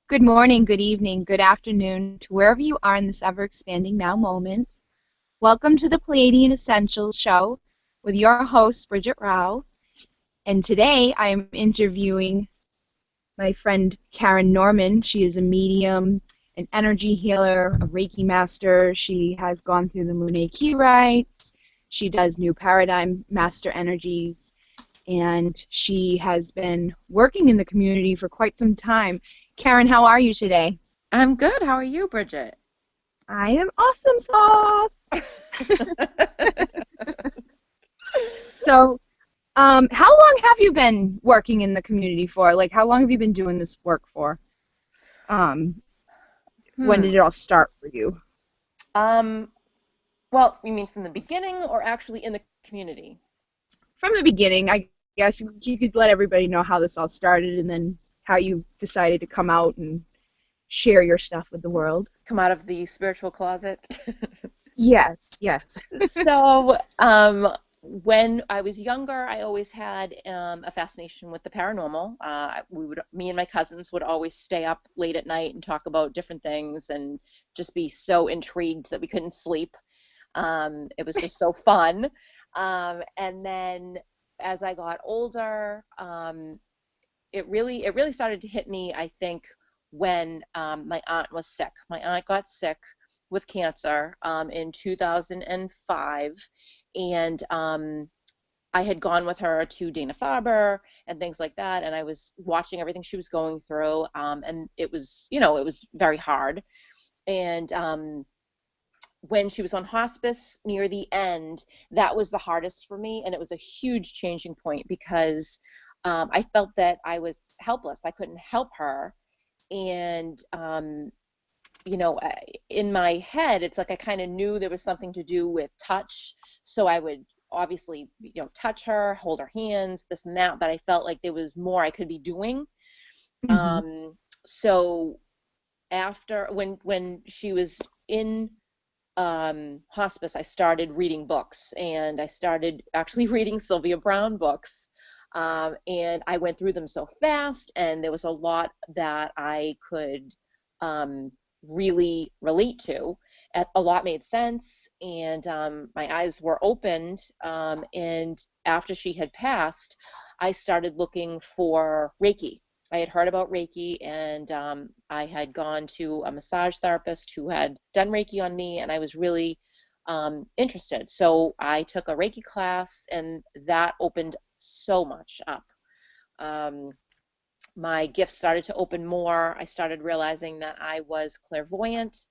Good morning, good evening, good afternoon to wherever you are in this ever-expanding now moment. Welcome to the Pleiadian Essentials Show with your host, Bridget Rao. And today I am interviewing my friend Karen Norman. She is a medium, an energy healer, a Reiki master. She has gone through the Moon Key rites. She does New Paradigm Master Energies. And she has been working in the community for quite some time. Karen, how are you today? I'm good. How are you, Bridget? I am awesome sauce. So, how long have you been working in the community for? Like, how long have you been doing this work for? When did it all start for you? Well, you mean from the beginning or actually in the community? From the beginning, I guess you could let everybody know how this all started and then how you decided to come out and share your stuff with the world. Come out of the spiritual closet? Yes, yes. So, when I was younger, I always had a fascination with the paranormal. Me and my cousins would always stay up late at night and talk about different things and just be so intrigued that we couldn't sleep. It was just so fun. And then as I got older, it really started to hit me, I think, when my aunt was sick. My aunt got sick with cancer in 2005, and I had gone with her to Dana-Farber and things like that, and I was watching everything she was going through, and it was, it was very hard. And when she was on hospice near the end, that was the hardest for me, and it was a huge changing point because I felt that I was helpless. I couldn't help her, and in my head, it's like I kind of knew there was something to do with touch, so I would obviously, touch her, hold her hands, this and that, but I felt like there was more I could be doing. Mm-hmm. So after, when she was in hospice, I started reading books, and I started actually reading Sylvia Browne books, and I went through them so fast, and there was a lot that I could really relate to. A lot made sense, and my eyes were opened, and after she had passed, I started looking for Reiki. I had heard about Reiki, and I had gone to a massage therapist who had done Reiki on me, and I was really interested. So I took a Reiki class, and that opened so much up. My gifts started to open more. I started realizing that I was clairvoyant.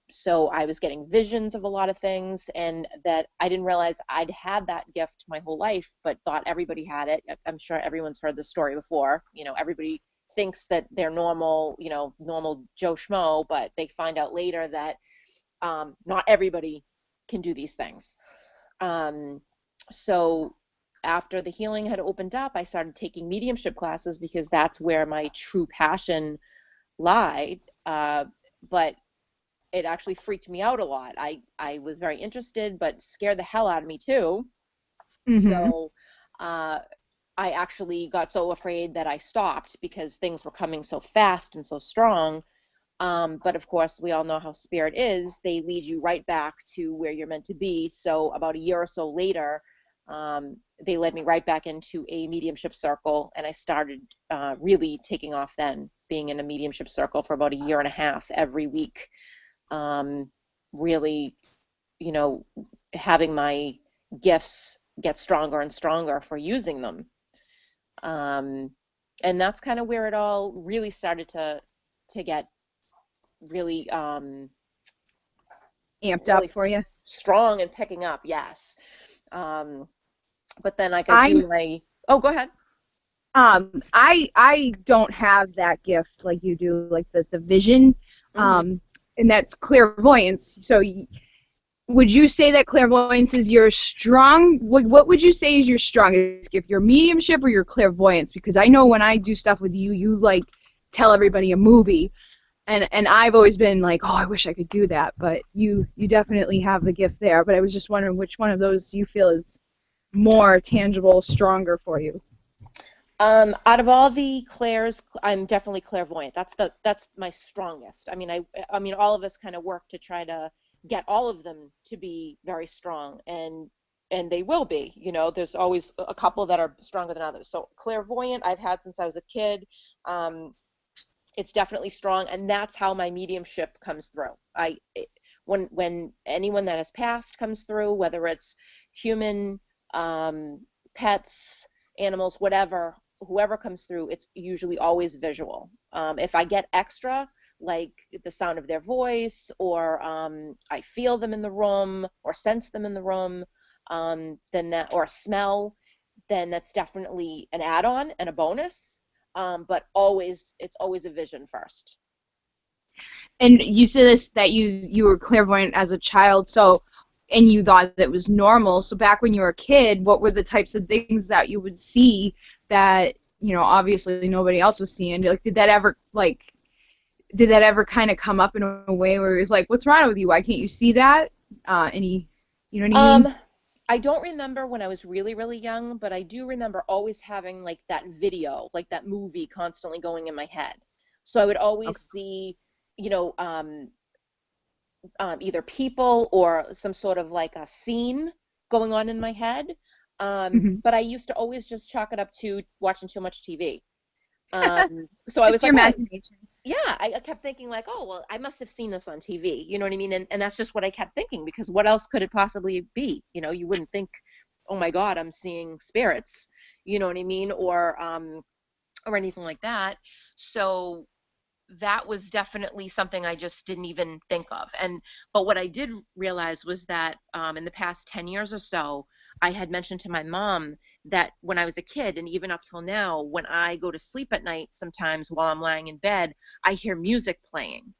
So I was getting visions of a lot of things, and that I didn't realize I'd had that gift my whole life, but thought everybody had it. I'm sure everyone's heard this story before. Everybody thinks that they're normal, normal Joe Schmo, but they find out later that not everybody can do these things. So after the healing had opened up, I started taking mediumship classes because that's where my true passion lied. But it actually freaked me out a lot. I was very interested, but scared the hell out of me too. Mm-hmm. So I actually got so afraid that I stopped because things were coming so fast and so strong. But of course, we all know how spirit is. They lead you right back to where you're meant to be. So about a year or so later, they led me right back into a mediumship circle, and I started really taking off then, being in a mediumship circle for about a year and a half every week. Really, having my gifts get stronger and stronger for using them. And that's kind of where it all really started to get really Amped really up for you? strong and picking up, yes. But then I could do my... Oh, go ahead. I don't have that gift like you do, like the vision, and that's clairvoyance. So would you say that clairvoyance is your strong, what would you say is your strongest gift, your mediumship or your clairvoyance? Because I know when I do stuff with you, you like tell everybody a movie, and I've always been like, oh, I wish I could do that, but you definitely have the gift there. But I was just wondering which one of those you feel is more tangible, stronger for you. Out of all the clairs, I'm definitely clairvoyant. That's my strongest. I mean, all of us kind of work to try to get all of them to be very strong, and they will be. You know, there's always a couple that are stronger than others. So clairvoyant, I've had since I was a kid. Um, it's definitely strong, and that's how my mediumship comes through. When anyone that has passed comes through, whether it's human, um, pets, animals, whatever, whoever comes through, it's usually always visual. If I get extra, like the sound of their voice, or I feel them in the room, or sense them in the room, then that, or a smell, then that's definitely an add-on and a bonus. But always, it's always a vision first. And you said this that you were clairvoyant as a child, so and you thought that was normal. So back when you were a kid, what were the types of things that you would see that, you know, obviously nobody else was seeing? Like, did that ever kind of come up in a way where it was like, what's wrong with you? Why can't you see that? You know what I mean? I don't remember when I was really, really young, but I do remember always having like that video, like that movie constantly going in my head. So I would always Okay. see, you know, either people or some sort of like a scene going on in my head. Hmm. But I used to always just chalk it up to watching too much TV. So I was Just your like, oh, imagination. yeah, I kept thinking like, oh, well, I must have seen this on TV. You know what I mean? And that's just what I kept thinking, because what else could it possibly be? You know, you wouldn't think, oh my God, I'm seeing spirits. You know what I mean? Or anything like that. So that was definitely something I just didn't even think of. But what I did realize was that in the past 10 years or so, I had mentioned to my mom that when I was a kid, and even up till now, when I go to sleep at night, sometimes while I'm lying in bed, I hear music playing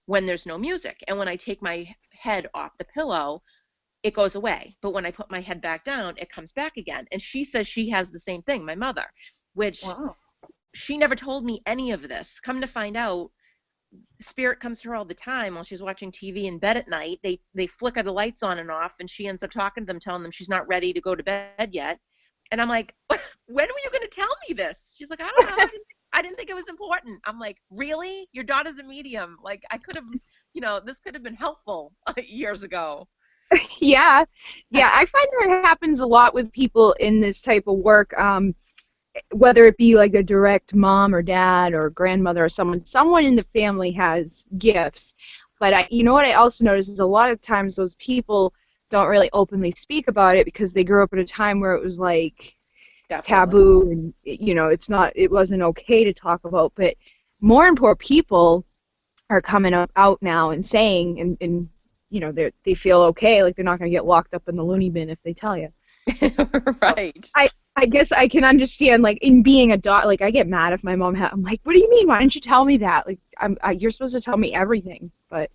when there's no music. And when I take my head off the pillow, it goes away. But when I put my head back down, it comes back again. And she says she has the same thing, my mother, which Wow. she never told me any of this. Come to find out, spirit comes to her all the time while she's watching TV in bed at night. They flicker the lights on and off, and she ends up talking to them, telling them she's not ready to go to bed yet. And I'm like, when were you going to tell me this? She's like, I don't know. I didn't think it was important. I'm like, really? Your daughter's a medium. Like, I could have, this could have been helpful years ago. Yeah. Yeah, I find that it happens a lot with people in this type of work. Whether it be like a direct mom or dad or grandmother or someone in the family has gifts. But you know what I also notice is a lot of times those people don't really openly speak about it because they grew up at a time where it was like Definitely. taboo and it wasn't okay to talk about. But more and more people are coming out now and saying and they feel okay, like they're not going to get locked up in the loony bin if they tell you. So Right. I guess I can understand, like, in being a dog, like, I get mad if my mom I'm like, what do you mean? Why didn't you tell me that? Like, you're supposed to tell me everything. But,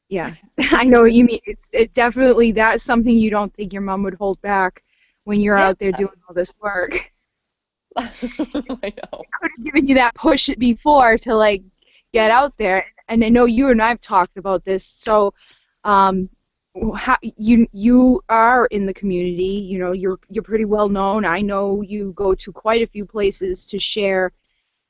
yeah, I know what you mean. It definitely, that's something you don't think your mom would hold back when you're Yeah. out there doing all this work. I know. Could have given you that push before to, like, get out there. And I know you and I have talked about this, so um, how, you are in the community. You know, you're pretty well known. I know you go to quite a few places to share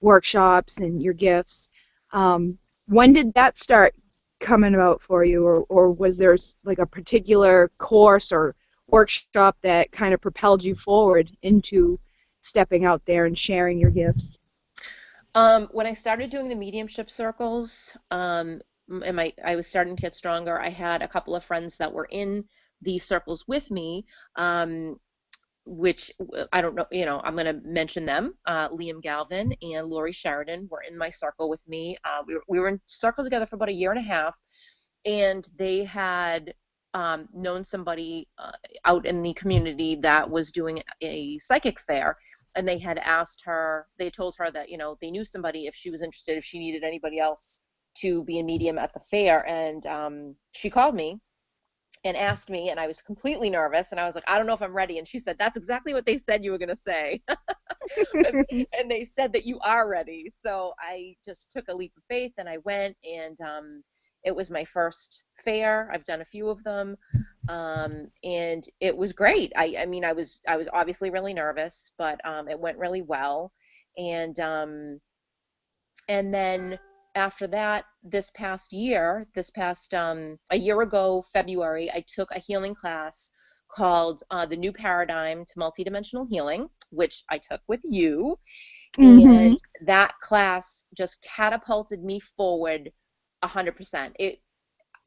workshops and your gifts. When did that start coming about for you, or was there like a particular course or workshop that kind of propelled you forward into stepping out there and sharing your gifts? When I started doing the mediumship circles, I was starting to get stronger. I had a couple of friends that were in these circles with me, which I don't know, I'm going to mention them. Liam Galvin and Lori Sheridan were in my circle with me. We were in circle together for about a year and a half, and they had known somebody out in the community that was doing a psychic fair, and they told her that, they knew somebody if she was interested, if she needed anybody else to be a medium at the fair. And she called me and asked me, and I was completely nervous, and I was like, I don't know if I'm ready. And she said, that's exactly what they said you were going to say. And they said that you are ready. So I just took a leap of faith, and I went, and It was my first fair. I've done a few of them, and it was great. I mean, I was obviously really nervous, but it went really well. And then after that, a year ago, February, I took a healing class called The New Paradigm to Multidimensional Healing, which I took with you. And that class just catapulted me forward 100%.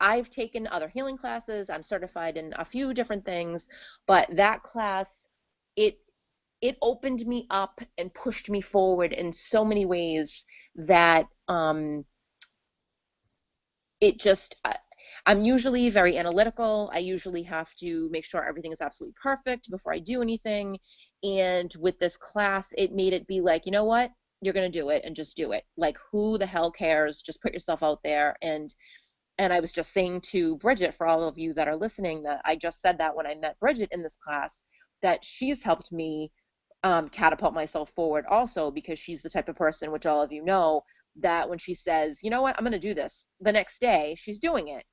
I've taken other healing classes. I'm certified in a few different things, but that class, it opened me up and pushed me forward in so many ways that I'm usually very analytical. I usually have to make sure everything is absolutely perfect before I do anything. And with this class, it made it be like, you know what? You're going to do it and just do it. Like, who the hell cares? Just put yourself out there. And I was just saying to Bridget, for all of you that are listening, that I just said that when I met Bridget in this class, that she's helped me catapult myself forward also, because she's the type of person, which all of you know, that when she says, you know what, I'm going to do this, the next day she's doing it.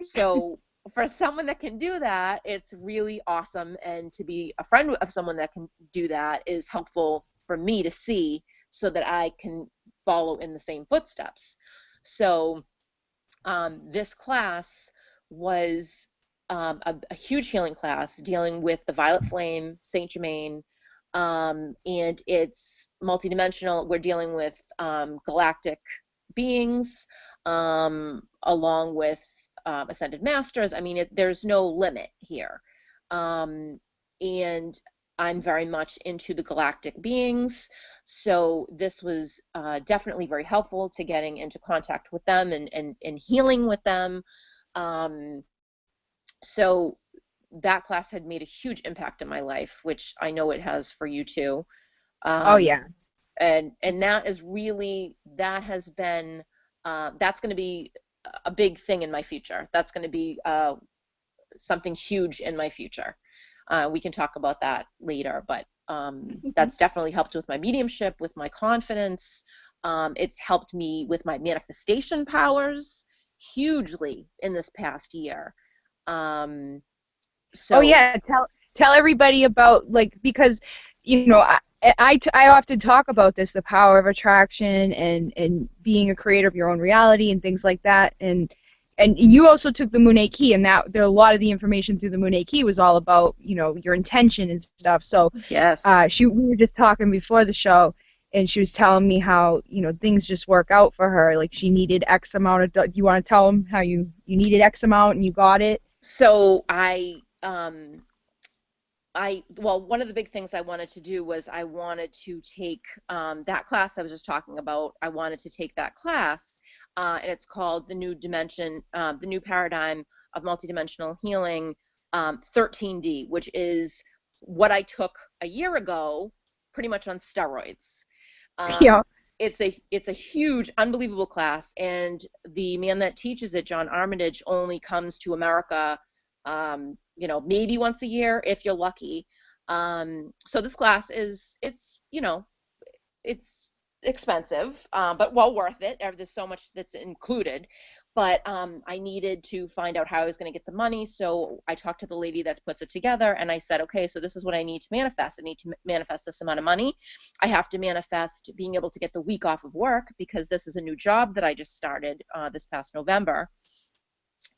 So for someone that can do that, it's really awesome. And to be a friend of someone that can do that is helpful for me to see, so that I can follow in the same footsteps. So this class was a huge healing class dealing with the violet flame, Saint Germain, and it's multidimensional. We're dealing with galactic beings, along with ascended masters. I mean, there's no limit here. And I'm very much into the galactic beings. So this was definitely very helpful to getting into contact with them and healing with them. So that class had made a huge impact in my life, which I know it has for you too. Oh yeah. And that is really, that has been, that's going to be a big thing in my future. That's going to be something huge in my future. We can talk about that later, but that's definitely helped with my mediumship, with my confidence. It's helped me with my manifestation powers hugely in this past year. So, oh yeah, tell everybody about, like, because you know I often talk about this, the power of attraction and being a creator of your own reality and things like that, and you also took the Moon key, and that there a lot of the information through the Moon key was all about, you know, your intention and stuff. So yes, we were just talking before the show, and she was telling me how, you know, things just work out for her. Like, she needed X amount of. Do you want to tell them how you needed X amount and you got it? So well, one of the big things I wanted to do was I wanted to take that class I was just talking about. I wanted to take that class, and it's called The New Paradigm of Multidimensional Healing, 13D, which is what I took a year ago, pretty much on steroids. Yeah. It's a huge, unbelievable class, and the man that teaches it, John Armitage, only comes to America, you know, maybe once a year if you're lucky. So this class it's expensive, but well worth it. There's so much that's included. But I needed to find out how I was going to get the money. So I talked to the lady that puts it together, and I said, okay, so this is what I need to manifest. I need to manifest this amount of money. I have to manifest being able to get the week off of work, because this is a new job that I just started this past November.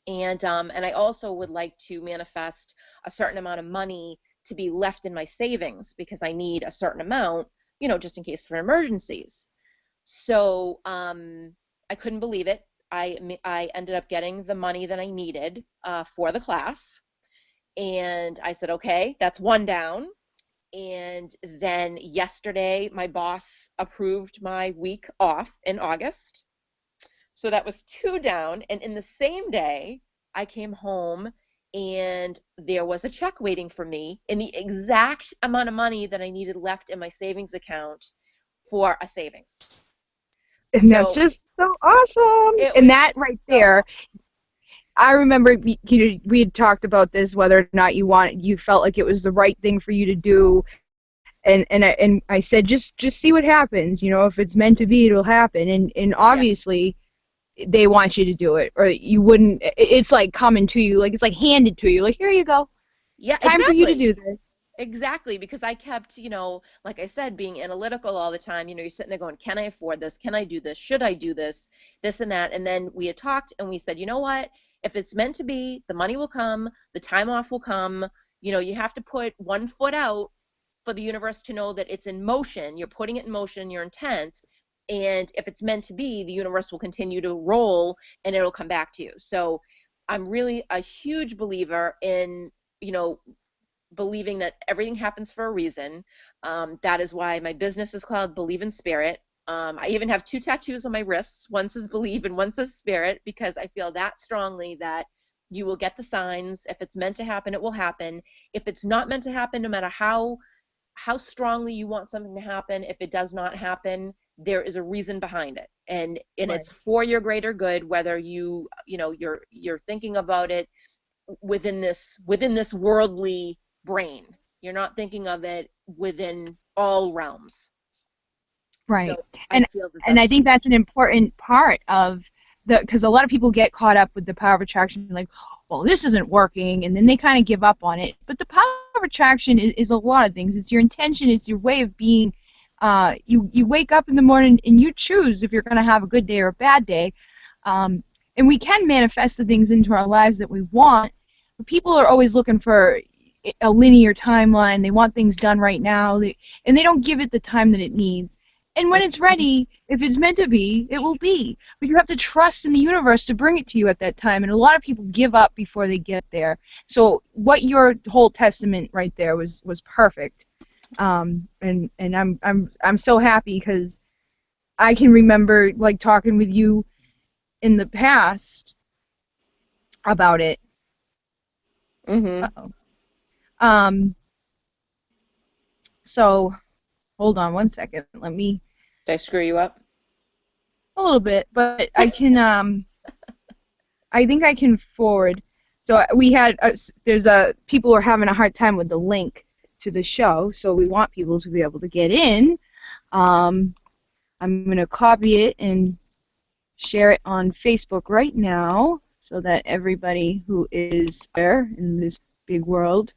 And I also would like to manifest a certain amount of money to be left in my savings, because I need a certain amount, you know, just in case for emergencies. So I couldn't believe it. I ended up getting the money that I needed for the class. And I said, okay, that's one down. And then yesterday, my boss approved my week off in August. So that was two down. And in the same day, I came home and there was a check waiting for me in the exact amount of money that I needed left in my savings account for a savings. And that's just so awesome. And that right there, I remember we had talked about this, whether or not you felt like it was the right thing for you to do. And I said, just see what happens. You know, if it's meant to be, it'll happen. And obviously, they want you to do it, or you wouldn't. It's like coming to you, like it's like handed to you, like here you go, Yeah, time for you to exactly. do this. Exactly, because I kept, like I said, being analytical all the time. You're sitting there going, can I afford this? Can I do this? Should I do this? This and that. And then we had talked and we said, you know what? If it's meant to be, the money will come, the time off will come. You have to put one foot out for the universe to know that it's in motion. You're putting it in motion, your intent. And if it's meant to be, the universe will continue to roll and it'll come back to you. So I'm really a huge believer in, you know, believing that everything happens for a reason. That is why my business is called Believe in Spirit. I even have 2 tattoos on my wrists. One says believe and one says spirit, because I feel that strongly that you will get the signs. If it's meant to happen, it will happen. If it's not meant to happen, no matter how strongly you want something to happen, if it does not happen, there is a reason behind it. And Right. it's for your greater good, whether you're thinking about it within this worldly brain. You're not thinking of it within all realms. Right. So I And feel that and I that's think that's an important part of because a lot of people get caught up with the power of attraction, like, well, this isn't working, and then they kind of give up on it. But the power of attraction is a lot of things. It's your intention, it's your way of being. You wake up in the morning and you choose if you're going to have a good day or a bad day. And we can manifest the things into our lives that we want, but people are always looking for a linear timeline. They want things done right now, and they don't give it the time that it needs. And when it's ready, if it's meant to be, it will be. But you have to trust in the universe to bring it to you at that time. And a lot of people give up before they get there. So what your whole testament right there was perfect. And I'm so happy because I can remember like talking with you in the past about it. mm-hmm. Uh-oh. Um. So hold on one second. Let me Did I screw you up? a little bit, but I can I think I can forward. So we had there's people are having a hard time with the link to the show, so we want people to be able to get in. I'm gonna copy it and share it on Facebook right now, so that everybody who is there in this big world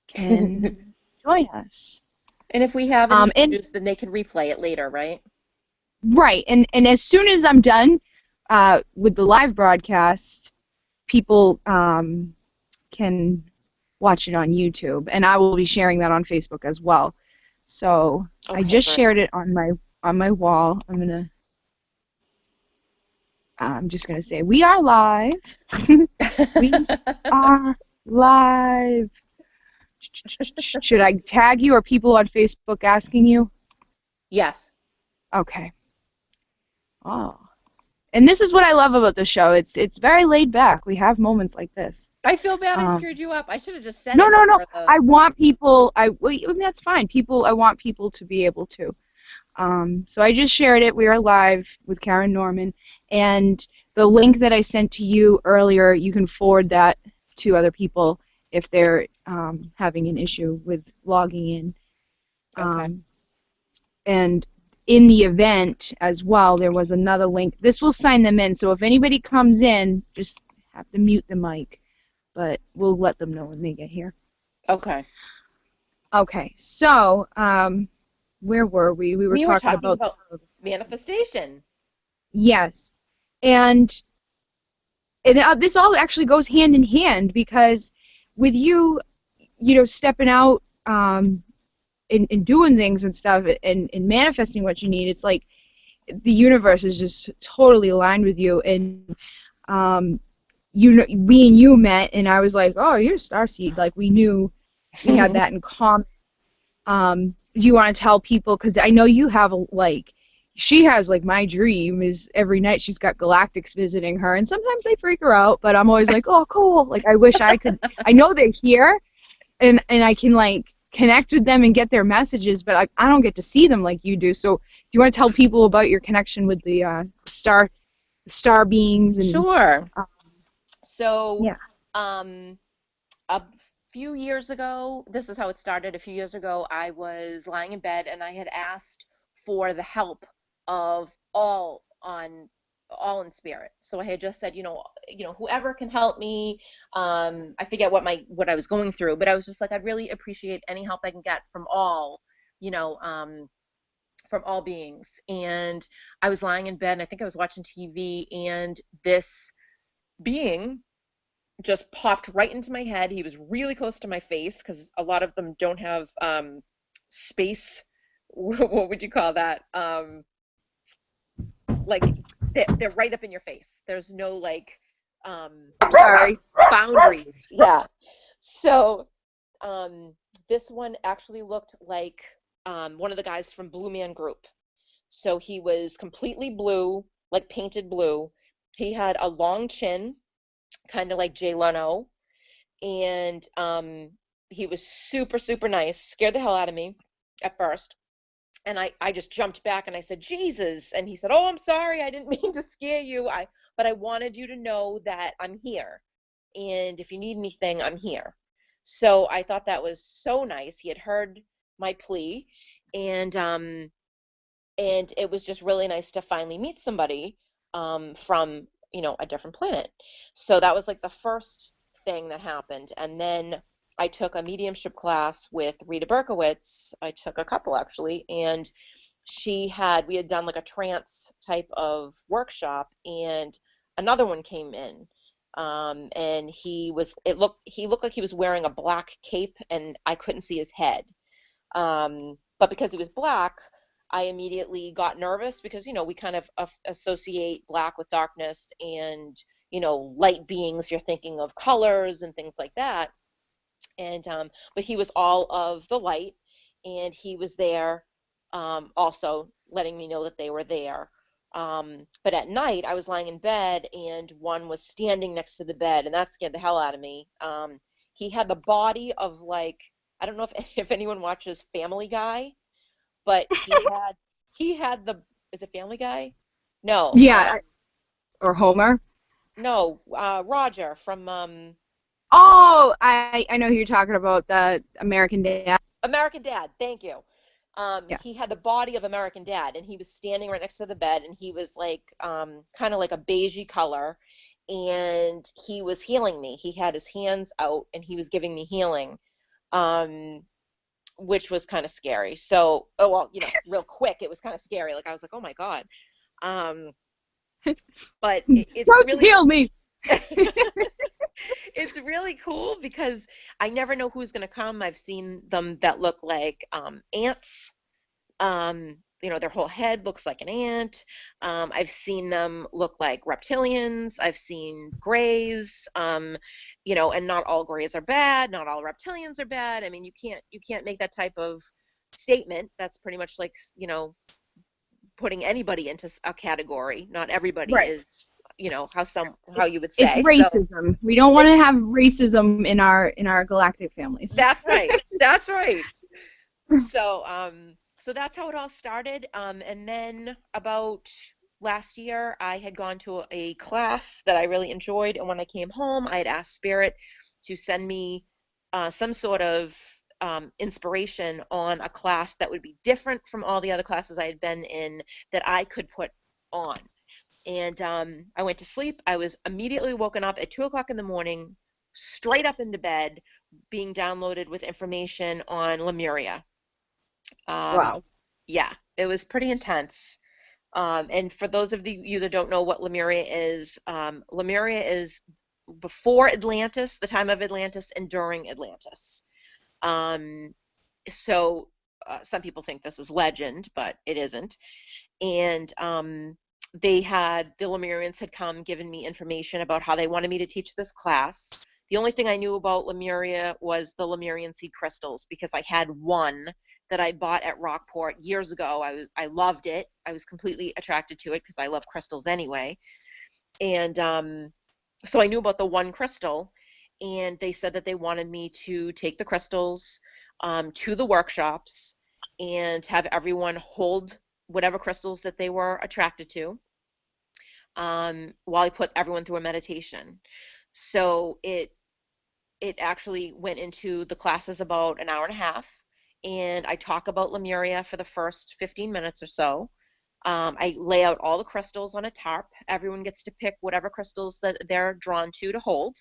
can join us. And if we have any And issues, then they can replay it later, right? right, and as soon as I'm done with the live broadcast, people can watch it on YouTube, and I will be sharing that on Facebook as well. So I Okay, just great. shared it on my wall. I'm just gonna say we are live. We are live. Should I tag you or people on Facebook asking you? Yes. Okay. Oh. And this is what I love about the show. It's very laid back. We have moments like this. I feel bad I Um, screwed you up. I should have just said no, it no, no. before the. I want people. Well, that's fine. I want people to be able to. So I just shared it. We are live with Karen Norman, and the link that I sent to you earlier, you can forward that to other people if they're having an issue with logging in. Okay. And in the event as well, there was another link. This will sign them in. So if anybody comes in, just have to mute the mic, but we'll let them know when they get here. Okay. Okay. So where were we? We were We were talking talking about about manifestation. yes, and this all actually goes hand in hand because with you, stepping out and doing things and stuff and manifesting what you need, it's like the universe is just totally aligned with you. And we and you met, and I was like, oh, you're a starseed. Like we knew we had that in common. Do you want to tell people? Because I know you have she has like my dream is every night she's got galactics visiting her, and sometimes they freak her out, but I'm always like, oh, cool. Like I wish I could. I know they're here, and I can like connect with them and get their messages, but like I don't get to see them like you do. So do you want to tell people about your connection with the star beings and Sure. So, yeah. a few years ago, this is how it started. A few years ago, I was lying in bed and I had asked for the help of all on all in spirit. So I had just said, whoever can help me. I forget what I was going through, but I was just like, I'd really appreciate any help I can get from all, from all beings. And I was lying in bed, and I think I was watching TV, and this being just popped right into my head. He was really close to my face, because a lot of them don't have space. What would you call that? Like they're right up in your face. There's no like Sorry. boundaries. Yeah. So this one actually looked like one of the guys from Blue Man Group. So he was completely blue, like painted blue. He had a long chin, kind of like Jay Leno, and he was super, super nice. Scared the hell out of me at first. And I just jumped back and I said, Jesus. And he said, oh, I'm sorry. I didn't mean to scare you. But I wanted you to know that I'm here. And if you need anything, I'm here. So I thought that was so nice. He had heard my plea. And it was just really nice to finally meet somebody from, a different planet. So that was like the first thing that happened. And then I took a mediumship class with Rita Berkowitz. I took a couple actually, and we had done like a trance type of workshop, and another one came in. And he looked like he was wearing a black cape, and I couldn't see his head. But because he was black, I immediately got nervous, because, we kind of associate black with darkness, and, light beings, you're thinking of colors and things like that. And but he was all of the light, and he was there, also letting me know that they were there. But at night I was lying in bed, and one was standing next to the bed, and that scared the hell out of me. He had the body of, like, I don't know if anyone watches Family Guy, but he had the, is it Family Guy? No. Yeah, or Homer. No, Roger from Oh, I know who you're talking about, the American Dad. American Dad, thank you. He Yes. had the body of American Dad, and he was standing right next to the bed, and he was like kind of like a beigey color, and he was healing me. He had his hands out, and he was giving me healing, which was kind of scary. So, oh well, real quick, it was kind of scary. Like I was like, oh my God. But it's Don't really heal me. it's really cool, because I never know who's going to come. I've seen them that look like ants. Their whole head looks like an ant. I've seen them look like reptilians. I've seen grays. And not all grays are bad. Not all reptilians are bad. I mean, you can't make that type of statement. That's pretty much like, putting anybody into a category. Not everybody Right. is, how you would say. It's racism. So, we don't want to have racism in our galactic families. That's right. That's right. So that's how it all started. And then about last year, I had gone to a class that I really enjoyed, and when I came home, I had asked Spirit to send me some sort of inspiration on a class that would be different from all the other classes I had been in, that I could put on. And I went to sleep. I was immediately woken up at 2 o'clock in the morning, straight up into bed, being downloaded with information on Lemuria. Wow. Yeah, it was pretty intense. And for those of you that don't know what Lemuria is before Atlantis, the time of Atlantis, and during Atlantis. So some people think this is legend, but it isn't. And the Lemurians had come, given me information about how they wanted me to teach this class. The only thing I knew about Lemuria was the Lemurian Seed Crystals, because I had one that I bought at Rockport years ago. I loved it. I was completely attracted to it, because I love crystals anyway. And so I knew about the one crystal, and they said that they wanted me to take the crystals to the workshops and have everyone hold whatever crystals that they were attracted to, while I put everyone through a meditation. So it actually went into the classes about an hour and a half, and I talk about Lemuria for the first 15 minutes or so. I lay out all the crystals on a tarp. Everyone gets to pick whatever crystals that they're drawn to hold.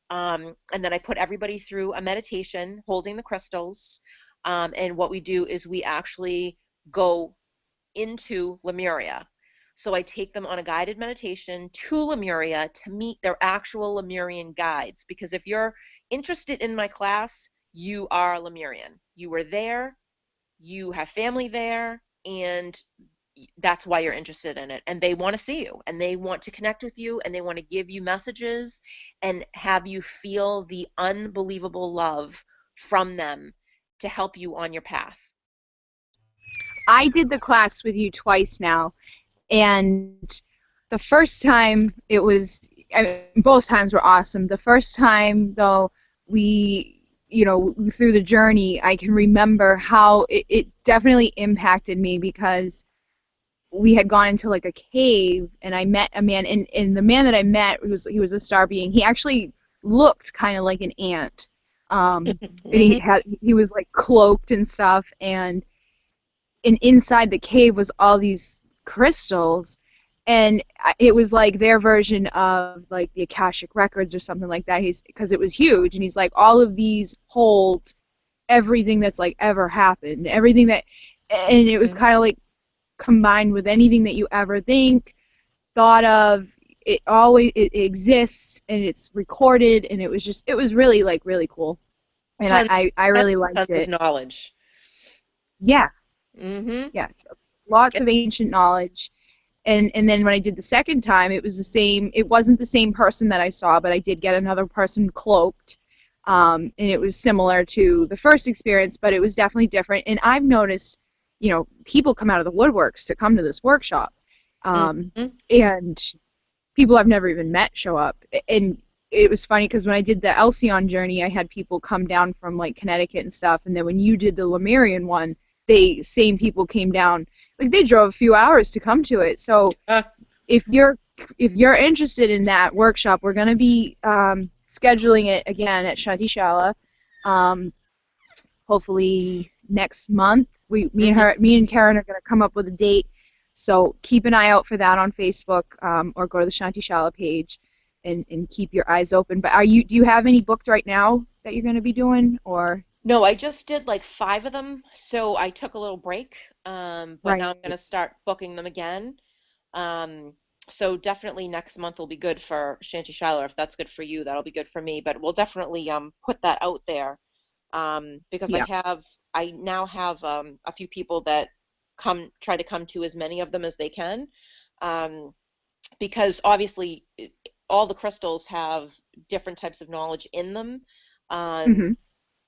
And then I put everybody through a meditation holding the crystals. And what we do is we actually go into Lemuria. So I take them on a guided meditation to Lemuria to meet their actual Lemurian guides. Because if you're interested in my class, you are Lemurian. You were there, you have family there, and that's why you're interested in it. And they want to see you, and they want to connect with you, and they want to give you messages and have you feel the unbelievable love from them to help you on your path. I did the class with you twice now, and the first time both times were awesome. The first time, though, through the journey, I can remember how it definitely impacted me, because we had gone into like a cave, and I met a man, and the man that I met, he was a star being. He actually looked kind of like an ant, and he was like cloaked and stuff, and inside the cave was all these crystals, and it was like their version of like the Akashic records or something like that. Because it was huge, and he's like, all of these hold everything that's like ever happened, everything that, and it was kind of like combined with anything that you ever thought of. It exists, and it's recorded, and it was really like really cool, and I really liked tons it. Of knowledge. Yeah. Mm-hmm. Yeah, lots of ancient knowledge. And then when I did the second time, it was the same. It wasn't the same person that I saw, but I did get another person cloaked, and it was similar to the first experience, but it was definitely different. And I've noticed, people come out of the woodworks to come to this workshop, and people I've never even met show up. And it was funny because when I did the Alcyon journey, I had people come down from like Connecticut and stuff, and then when you did the Lemurian one, same people came down, like they drove a few hours to come to it. So if you're interested in that workshop, we're going to be scheduling it again at Shantishala, hopefully next month. Me and Karen are going to come up with a date, so keep an eye out for that on Facebook, or go to the Shantishala page and keep your eyes open. But do you have any booked right now that you're going to be doing, or? No, I just did like 5 of them, so I took a little break, but Right. now I'm going to start booking them again. So definitely next month will be good for Shantishala. If that's good for you, that'll be good for me. But we'll definitely put that out there, because Yeah. I now have a few people that try to come to as many of them as they can, because obviously all the crystals have different types of knowledge in them.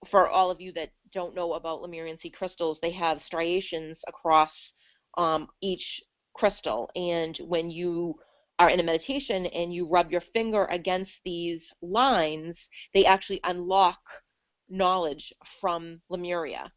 For all of you that don't know about Lemurian Seed Crystals, they have striations across each crystal. And when you are in a meditation and you rub your finger against these lines, they actually unlock knowledge from Lemuria.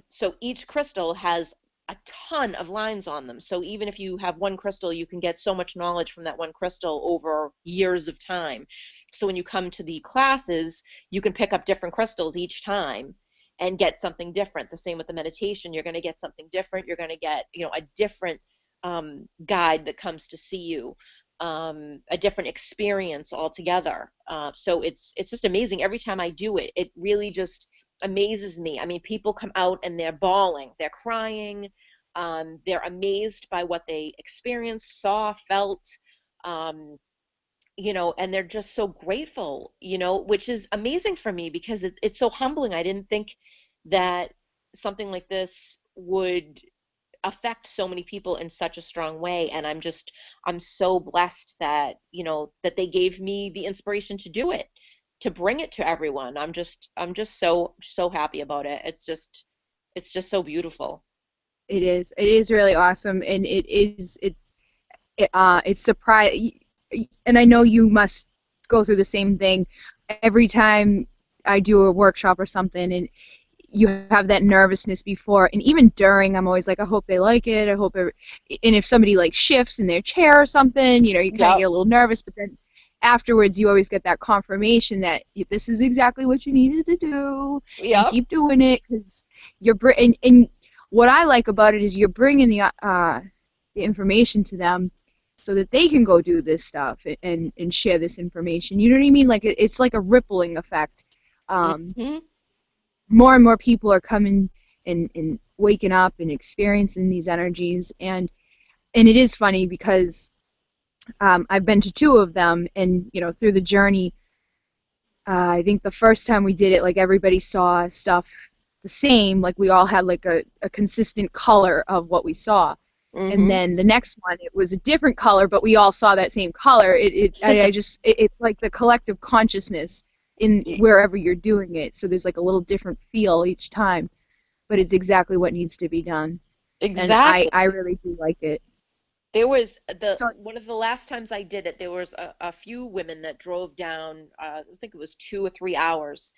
So each crystal has a ton of lines on them. So even if you have one crystal, you can get so much knowledge from that one crystal over years of time. So when you come to the classes, you can pick up different crystals each time and get something different. The same with the meditation. You're going to get something different. You're going to get, a different guide that comes to see you, a different experience altogether. So it's just amazing. Every time I do it, it really just amazes me. I mean, people come out and they're bawling, they're crying, they're amazed by what they experienced, saw, felt, and they're just so grateful, which is amazing for me because it's so humbling. I didn't think that something like this would affect so many people in such a strong way, and I'm so blessed that that they gave me the inspiration to do it, to bring it to everyone. I'm just so happy about it. It's just so beautiful. It is really awesome, and it's surprising. And I know you must go through the same thing every time I do a workshop or something, and you have that nervousness before, and even during, I'm always like, I hope they like it. And if somebody like shifts in their chair or something, you kind of get a little nervous, but then afterwards you always get that confirmation that this is exactly what you needed to do, and keep doing it, because and what I like about it is you're bringing information to them so that they can go do this stuff and share this information. You know what I mean? Like it's like a rippling effect. Hmm. More and more people are coming and waking up and experiencing these energies, and it is funny because I've been to two of them, and through the journey, I think the first time we did it, like everybody saw stuff the same, like we all had like a consistent color of what we saw. And Hmm. then the next one, it was a different color, but we all saw that same color. It's like the collective consciousness in wherever you're doing it. So there's like a little different feel each time, but it's exactly what needs to be done. And I, Exactly. I really do like it. There was the So one of the last times I did it, there was a few women that drove down, I think it was 2 or 3 hours.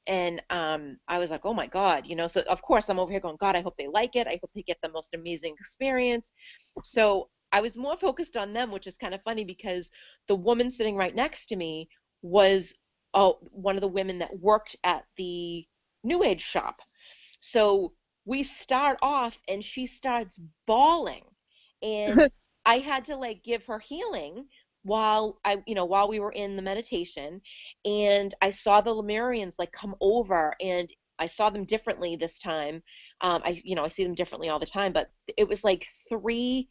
And I was like, oh my God, so of course I'm over here going, God, I hope they like it. I hope they get the most amazing experience. So I was more focused on them, which is kind of funny because the woman sitting right next to me was one of the women that worked at the New Age shop. So we start off and she starts bawling. And I had to like give her healing while we were in the meditation. And I saw the Lemurians like come over, and I saw them differently this time. I see them differently all the time, but it was like three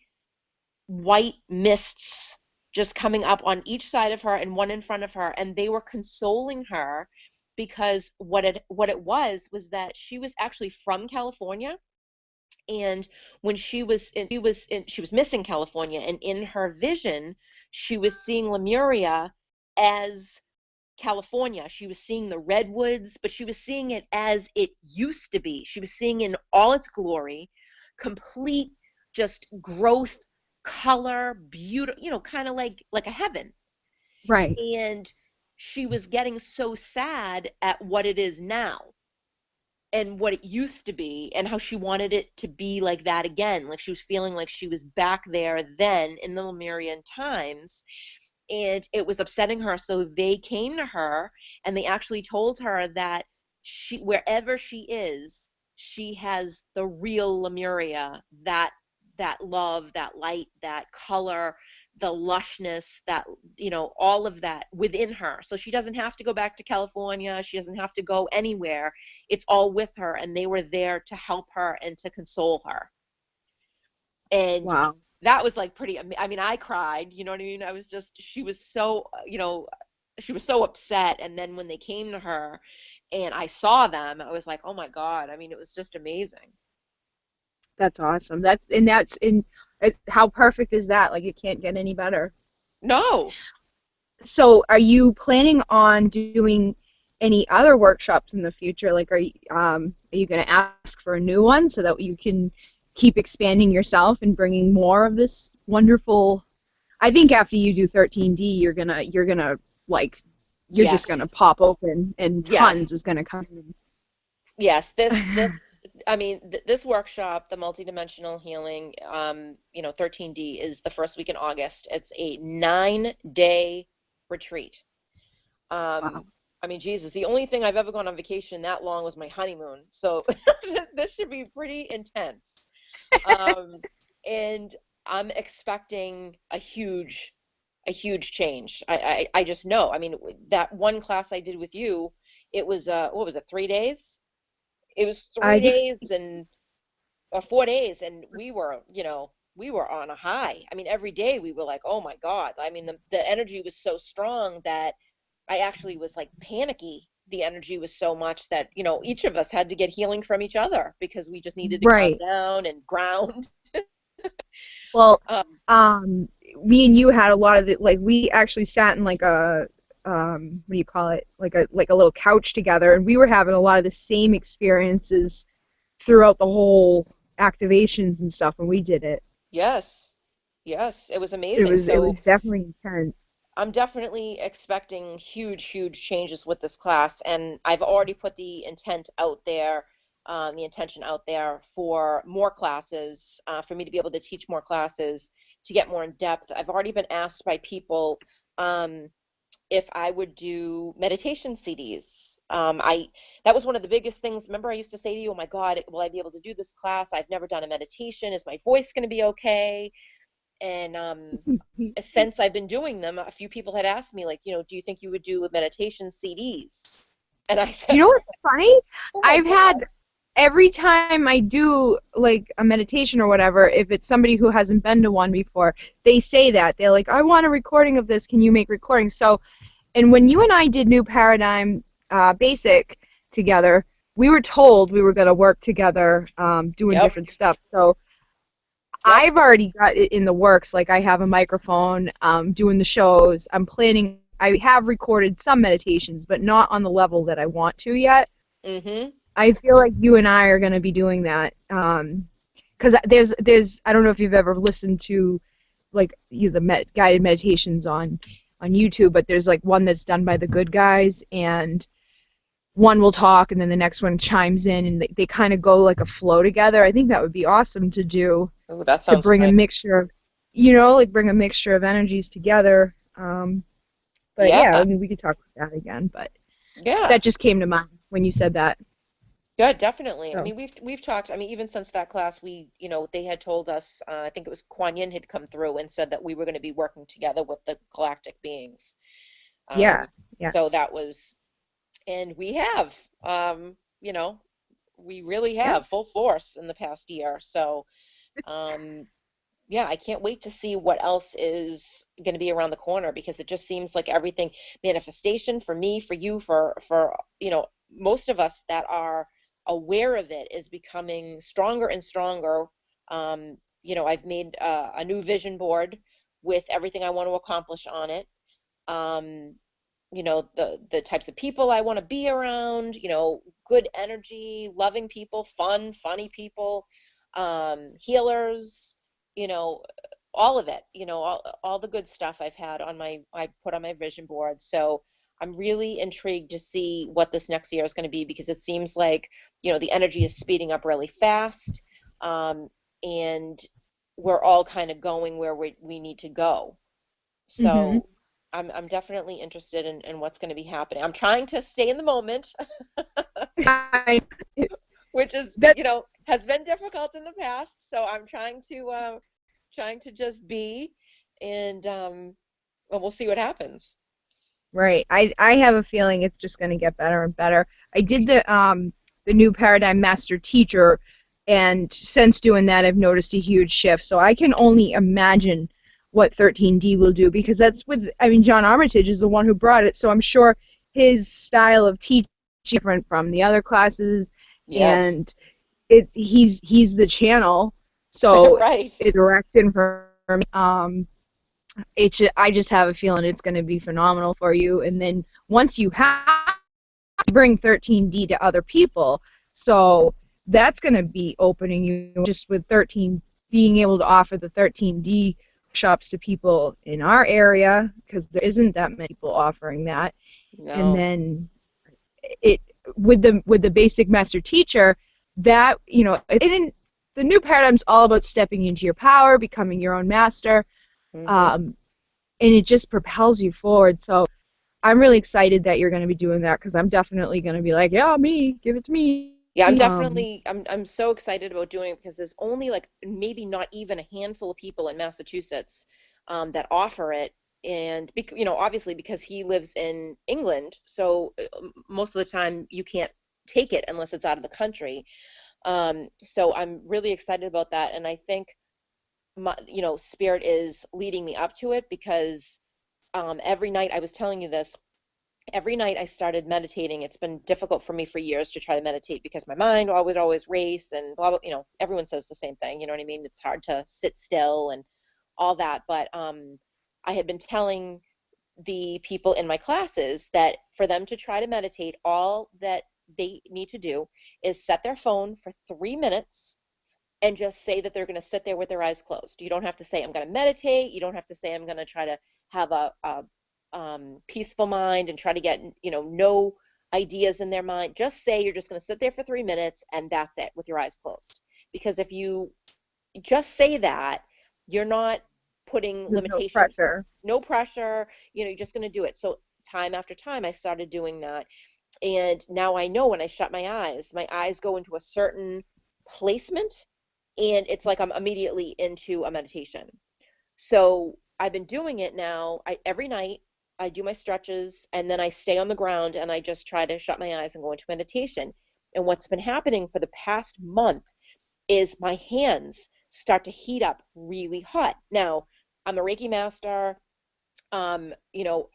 white mists just coming up on each side of her and one in front of her, and they were consoling her because what it was that she was actually from California. And when she was missing California, and in her vision she was seeing Lemuria as California. She was seeing the redwoods, but she was seeing it as it used to be. She was seeing in all its glory, complete just growth, color, beauty, kind of like a heaven. right. And she was getting so sad at what it is now and what it used to be, and how she wanted it to be like that again. Like she was feeling like she was back there then in the Lemurian times, and it was upsetting her. So they came to her and they actually told her that wherever she is, she has the real Lemuria, that love, that light, that color, the lushness, that all of that within her. So she doesn't have to go back to California. She doesn't have to go anywhere. It's all with her, and they were there to help her and to console her. And Wow. that was like pretty, I mean, I cried, you know what I mean? She was so, she was so upset. And then when they came to her and I saw them, I was like, oh my God. I mean, it was just amazing. That's awesome. How perfect is that? Like it can't get any better. No. So, are you planning on doing any other workshops in the future? Like, are you going to ask for a new one so that you can keep expanding yourself and bringing more of this wonderful? I think after you do 13D, you're gonna like you're just gonna Yes. pop open and tons Yes. is gonna come in. Yes. I mean, this workshop, the multidimensional healing, 13D, is the first week in August. It's a 9-day retreat. Um, Wow. I mean, Jesus, the only thing I've ever gone on vacation that long was my honeymoon. So this should be pretty intense. Um, and I'm expecting a huge change. I just know. I mean, that one class I did with you, it was what was it, 3 days? It was three Yeah. days and 4 days, and we were on a high. I mean, every day we were like, oh my God. I mean, the energy was so strong that I actually was like panicky. The energy was so much that, each of us had to get healing from each other because we just needed to calm Right. down and ground. Well, Um, um, me and you had a lot of it. Like we actually sat in like a what do you call it? Like a little couch together, and we were having a lot of the same experiences throughout the whole activations and stuff when we did it. yes, yes, it was It amazing. was it was So definitely intense. I'm definitely expecting huge, huge changes with this class, and I've already put the intention out there for more classes, for me to be able to teach more classes, to get more in depth. I've already been asked by people, um, if I would do meditation CDs. That was one of the biggest things. Remember, I used to say to you, "Oh my God, will I be able to do this class? I've never done a meditation. Is my voice going to be okay?" And since I've been doing them, a few people had asked me, like, do you think you would do meditation CDs? And I You said, know what's funny? "Oh my I've God." had every time I do like a meditation or whatever, if it's somebody who hasn't been to one before, they say that. They're like, I want a recording of this. Can you make recordings? So, and when you and I did New Paradigm Basic together, we were told we were going to work together doing Yep. different stuff. So Yep. I've already got it in the works. Like I have a microphone, doing the shows. I'm planning. I have recorded some meditations, but not on the level that I want to yet. Mm-hmm. I feel like you and I are going to be doing that. Because there's I don't know if you've ever listened to like the guided meditations on YouTube, but there's like one that's done by the good guys, and one will talk, and then the next one chimes in, and they kind of go like a flow together. I think that would be awesome to do, Oh, that to sounds bring a fun. mixture of, like bring a mixture of energies together. But Yeah. yeah, I mean, we could talk about that again, but Yeah. that just came to mind when you said that. Yeah, definitely. I So mean, we've talked. I mean, even since that class, they had told us. I think it was Kuan Yin had come through and said that we were going to be working together with the galactic beings. yeah, Um, yeah, so that was, and we have. You know, we really yeah. have full force in the past year. So, um, yeah, I can't wait to see what else is going to be around the corner because it just seems like everything manifestation for me, for you, for most of us that are aware of it is becoming stronger and stronger. I've made a new vision board with everything I want to accomplish on it. Um, the types of people I want to be around, good energy, loving people, funny people, healers, you know, all of it, all the good stuff I put on my vision board. So I'm really intrigued to see what this next year is going to be because it seems like, the energy is speeding up really fast. And we're all kind of going where we need to go. Mhm. So I'm definitely interested in what's going to be happening. I'm trying to stay in the moment, I, which is, that's has been difficult in the past. So I'm trying to just be, and well, we'll see what happens. right. I have a feeling it's just going to get better and better. I did the new paradigm master teacher, and since doing that, I've noticed a huge shift. So I can only imagine what 13D will do because that's with. I mean, John Armitage is the one who brought it, so I'm sure his style of teaching is different from the other classes, Yes. and he's the channel, so Right. it's direct information. I just have a feeling it's going to be phenomenal for you. And then once you have to bring 13D to other people, so that's going to be opening you just with 13 being able to offer the 13D shops to people in our area because there isn't that many people offering that. And No. then it with the basic master teacher that it didn't the new paradigm's all about stepping into your power, becoming your own master. Hmm. Um, and it just propels you forward. So I'm really excited that you're going to be doing that because I'm definitely going to be like, yeah, me, give it to me. Yeah, Um, I'm so excited about doing it because there's only like maybe not even a handful of people in Massachusetts that offer it. And obviously because he lives in England, so most of the time you can't take it unless it's out of the country. So I'm really excited about that, and I think Spirit is leading me up to it because every night I was telling you this every night I started meditating. It's been difficult for me for years to try to meditate because my mind would always race and blah, blah, everyone says the same thing. You know what I mean? It's hard to sit still and all that. But I had been telling the people in my classes that for them to try to meditate, all that they need to do is set their phone for 3 minutes and just say that they're going to sit there with their eyes closed. You don't have to say, I'm going to meditate. You don't have to say, I'm going to try to have a peaceful mind and try to get, no ideas in their mind. Just say you're just going to sit there for 3 minutes and that's it with your eyes closed. Because if you just say that, you're not putting there's no limitations, pressure. no pressure, you're just going to do it. So time after time, I started doing that. And now I know when I shut my eyes go into a certain placement, and it's like I'm immediately into a meditation. So I've been doing it now. Every night I do my stretches, and then I stay on the ground and I just try to shut my eyes and go into meditation. And what's been happening for the past month is my hands start to heat up really hot. Now, I'm a Reiki master. You know,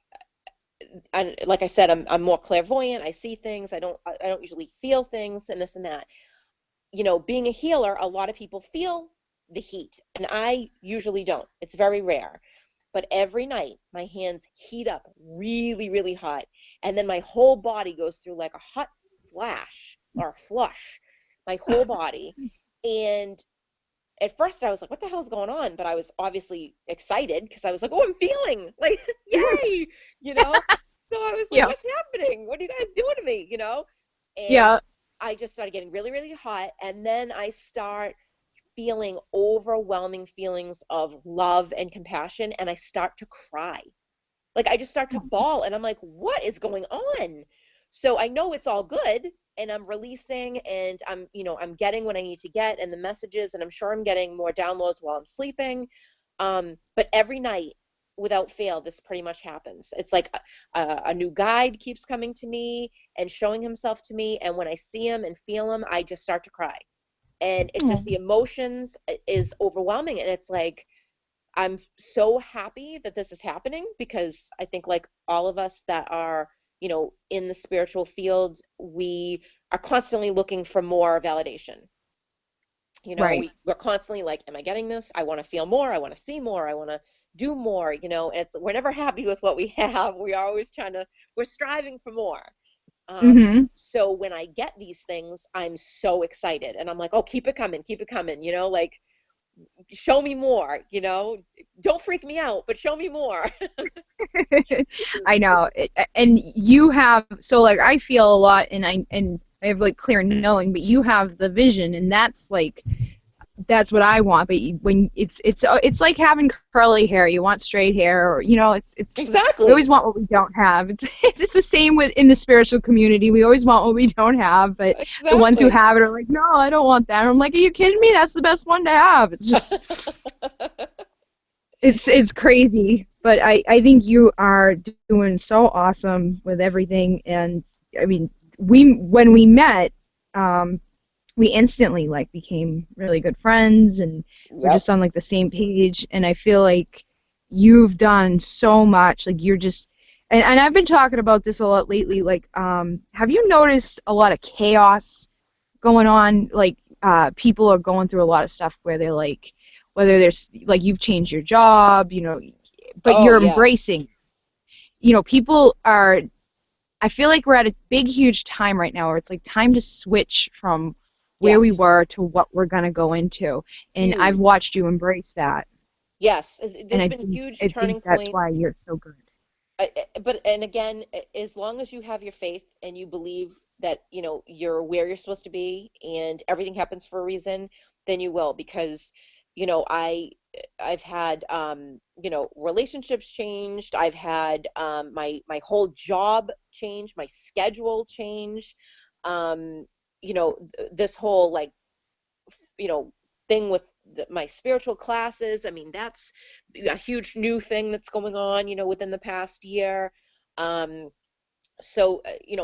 and like I said, I'm more clairvoyant. I see things. I don't usually feel things and this and that. You know, being a healer, a lot of people feel the heat, and I usually don't. It's very rare. But every night, my hands heat up really, really hot, and then my whole body goes through like a hot flash or a flush, my whole body. And at first I was like, what the hell's going on? But I was obviously excited because I was like, oh, I'm feeling like, yay, you know? So I was like, Yeah. what's happening? What are you guys doing to me? You know? And Yeah. I just started getting really, really hot. And then I start feeling overwhelming feelings of love and compassion. And I start to cry. Like I just start to bawl, and I'm like, what is going on? So I know it's all good, and I'm releasing, and I'm getting what I need to get and the messages, and I'm sure I'm getting more downloads while I'm sleeping. But every night without fail, this pretty much happens. It's like a new guide keeps coming to me and showing himself to me. And when I see him and feel him, I just start to cry. And it just, the emotions is overwhelming. And it's like, I'm so happy that this is happening, because I think like all of us that are, in the spiritual field, we are constantly looking for more validation. Right. We're constantly like, am I getting this? I want to feel more. I want to see more. I want to do more, and we're never happy with what we have. We are always we're striving for more. Mm-hmm. So when I get these things, I'm so excited, and I'm like, oh, keep it coming, like, show me more, don't freak me out, but show me more. I know. And you have, so like I feel a lot, and I have like clear knowing, but you have the vision, and that's what I want. But when it's like having curly hair, you want straight hair, or it's we Exactly. always want what we don't have. It's the same with in the spiritual community. We always want what we don't have, but the ones who Exactly. have it are like, no, I don't want that. And I'm like, are you kidding me? That's the best one to have. It's just it's crazy, but I think you are doing so awesome with everything. And I mean, when we met, we instantly like became really good friends, and we're Yep. just on like the same page. And I feel like you've done so much. Like you're just, and I've been talking about this a lot lately. Like, have you noticed a lot of chaos going on? Like, people are going through a lot of stuff where they're like, whether there's like you've changed your job, but Oh, you're yeah. embracing. People are. I feel like we're at a big, huge time right now where it's like time to switch from where we Yes. were to what we're gonna go into. And I've Huge. watched you embrace that, Yes. and There's been huge I think turning that's why points. you're so good. But and again, as long as you have your faith and you believe that, you're where you're supposed to be and everything happens for a reason, then you will. Because, I've had, relationships changed. I've had, my whole job change, my schedule change. Um, this whole like, thing with my spiritual classes. I mean, that's a huge new thing that's going on, within the past year. Um, so,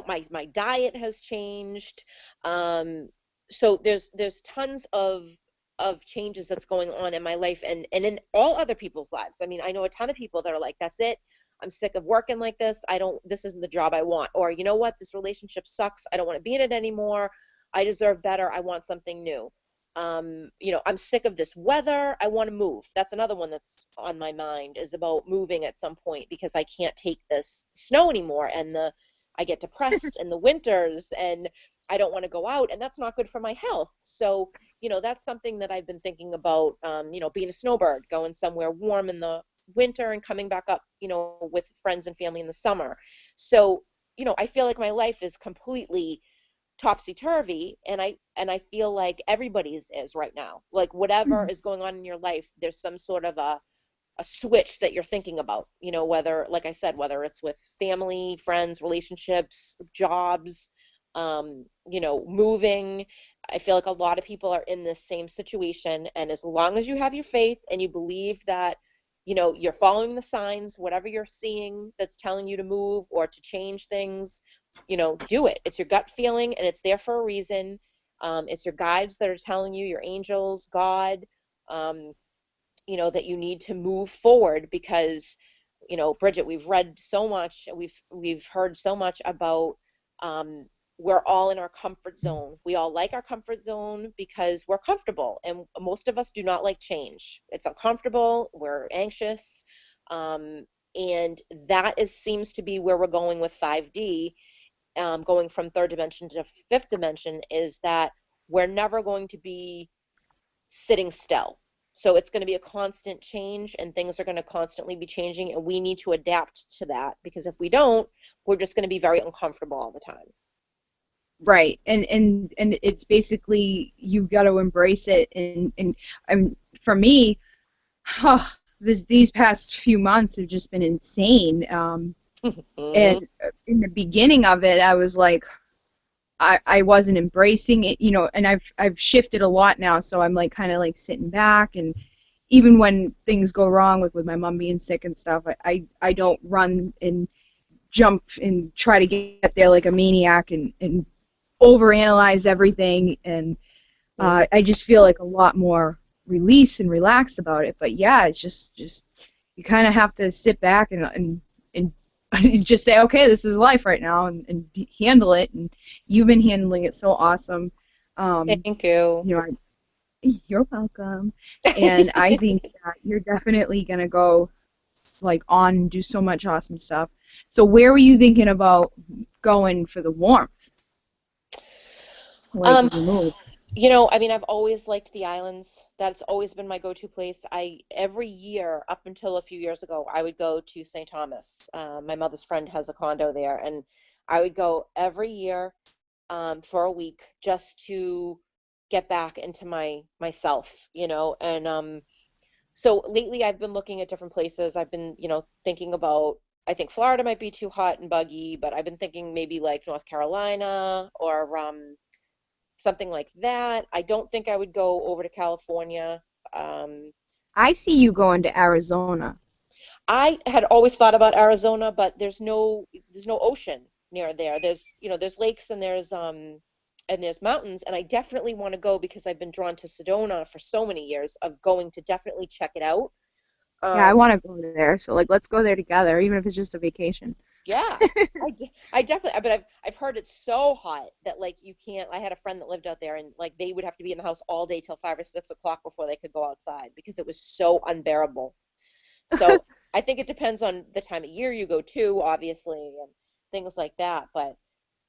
my diet has changed. Um, so there's tons of changes that's going on in my life, and in all other people's lives. I mean, I know a ton of people that are like, that's it. I'm sick of working like this. This isn't the job I want. Or, you know what? This relationship sucks. I don't want to be in it anymore. I deserve better. I want something new. I'm sick of this weather. I want to move. That's another one that's on my mind, is about moving at some point, because I can't take this snow anymore, and I get depressed in the winters, and I don't want to go out, and that's not good for my health. So, that's something that I've been thinking about, being a snowbird, going somewhere warm in the winter and coming back up, with friends and family in the summer. So, I feel like my life is completely topsy-turvy, and I feel like everybody's is right now. Like, whatever is going on in your life, there's some sort of a switch that you're thinking about, you know, whether, like I said, whether it's with family, friends, relationships, jobs, you know, moving. I feel like a lot of people are in this same situation, and as long as you have your faith and you believe that, you know, you're following the signs, whatever you're seeing that's telling you to move or to change things, you know, do it. It's your gut feeling, and it's there for a reason. It's your guides that are telling you, your angels, God, um, you know, that you need to move forward because, you know, Bridget, we've read so much, we've heard so much about, we're all in our comfort zone. We all like our comfort zone because we're comfortable, and most of us do not like change. It's uncomfortable, we're anxious, and that seems to be where we're going with 5D, going from third dimension to fifth dimension, is that we're never going to be sitting still. So it's going to be a constant change, and things are going to constantly be changing, and we need to adapt to that, because if we don't, we're just going to be very uncomfortable all the time. Right, and it's basically you've got to embrace it, and for me, these past few months have just been insane. And in the beginning of it, I was like, I wasn't embracing it, you know, and I've shifted a lot now, so I'm like kind of like sitting back, and even when things go wrong, like with my mom being sick and stuff, I don't run and jump and try to get there like a maniac and overanalyze everything, and I just feel like a lot more release and relaxed about it. But yeah, it's just you kind of have to sit back and just say, okay, this is life right now, and handle it. And you've been handling it so awesome. Thank you. You know, you're welcome. And I think that you're definitely gonna go like on and do so much awesome stuff. So where were you thinking about going for the warmth? Like when you move? You know, I mean, I've always liked the islands. That's always been my go-to place. Every year, up until a few years ago, I would go to St. Thomas. My mother's friend has a condo there, and I would go every year, for a week, just to get back into myself, you know. And so lately, I've been looking at different places. I've been, you know, thinking about. I think Florida might be too hot and buggy, but I've been thinking maybe like North Carolina or something like that. I don't think I would go over to California. Um, I see you going to Arizona. I had always thought about Arizona, but there's no ocean near there. There's, you know, there's lakes and there's mountains, and I definitely want to go because I've been drawn to Sedona for so many years of going to definitely check it out. Yeah, I Um, want to go there. So like, let's go there together, even if it's just a vacation. Yeah, I definitely, but I've heard it's so hot that like you can't. I had a friend that lived out there, and like they would have to be in the house all day till 5 or 6 o'clock before they could go outside because it was so unbearable. So I think it depends on the time of year you go to, obviously, and things like that. But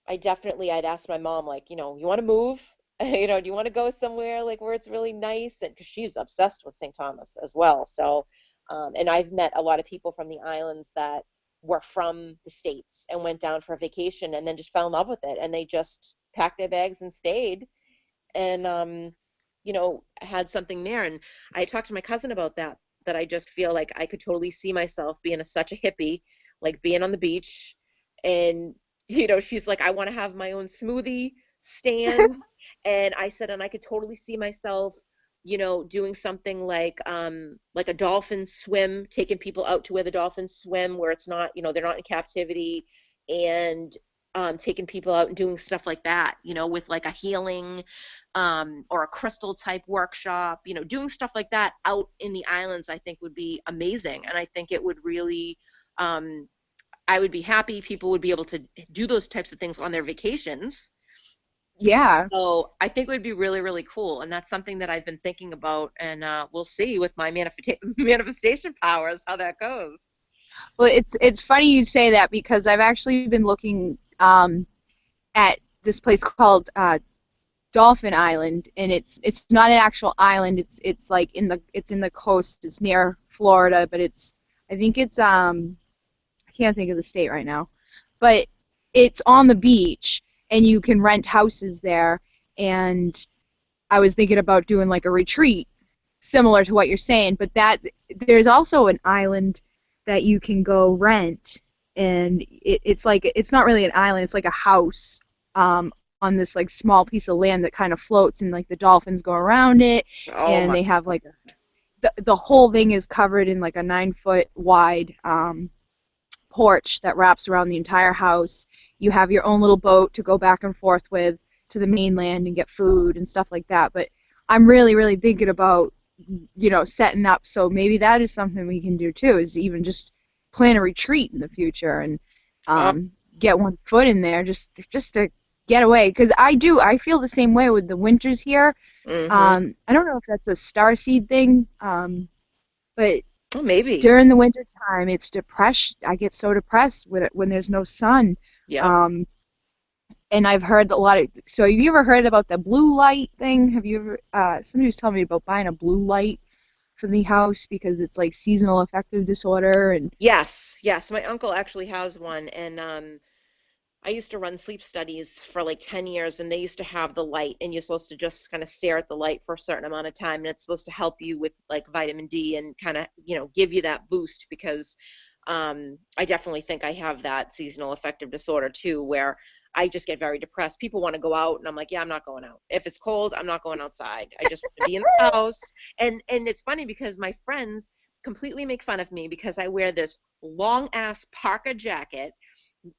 I'd ask my mom, like, you know, you want to move? You know, do you want to go somewhere like where it's really nice? And because she's obsessed with St. Thomas as well. So, and I've met a lot of people from the islands that were from the States and went down for a vacation and then just fell in love with it. And they just packed their bags and stayed and, you know, had something there. And I talked to my cousin about that I just feel like I could totally see myself being such a hippie, like being on the beach. And, you know, she's like, I want to have my own smoothie stand. And I said, and I could totally see myself, you know, doing something like a dolphin swim, taking people out to where the dolphins swim, where it's not, you know, they're not in captivity, and taking people out and doing stuff like that, you know, with like a healing or a crystal type workshop, you know, doing stuff like that out in the islands, I think would be amazing. And I think it would really, I would be happy people would be able to do those types of things on their vacations. Yeah. So I think it would be really, really cool. And that's something that I've been thinking about. And we'll see with my manifestation powers how that goes. Well, it's funny you say that because I've actually been looking at this place called Dolphin Island, and it's not an actual island. It's like it's in the coast. It's near Florida, but I think it's I can't think of the state right now, but it's on the beach, and you can rent houses there. And I was thinking about doing like a retreat similar to what you're saying, but there's also an island that you can go rent, and it's like, it's not really an island, it's like a house on this like small piece of land that kind of floats, and like the dolphins go around it, Oh and my. they have like the whole thing is covered in like a 9 foot wide porch that wraps around the entire house. You have your own little boat to go back and forth with to the mainland and get food and stuff like that. But I'm really, really thinking about, setting up. So maybe that is something we can do too, is even just plan a retreat in the future and Oh. get one foot in there just to get away. Because I feel the same way with the winters here. Mm-hmm. I don't know if that's a starseed thing, but Oh, maybe. during the winter time, it's depression. I get so depressed when there's no sun. Yep. Um, and I've heard a lot of. So have you ever heard about the blue light thing? Have you ever? Somebody was telling me about buying a blue light for the house because it's like seasonal affective disorder and. Yes, yes. My uncle actually has one, and I used to run sleep studies for like 10 years, and they used to have the light, and you're supposed to just kind of stare at the light for a certain amount of time, and it's supposed to help you with like vitamin D and kind of, give you that boost because I definitely think I have that seasonal affective disorder too, where I just get very depressed. People want to go out, and I'm like, yeah, I'm not going out. If it's cold, I'm not going outside. I just want to be in the house. And it's funny because my friends completely make fun of me because I wear this long ass parka jacket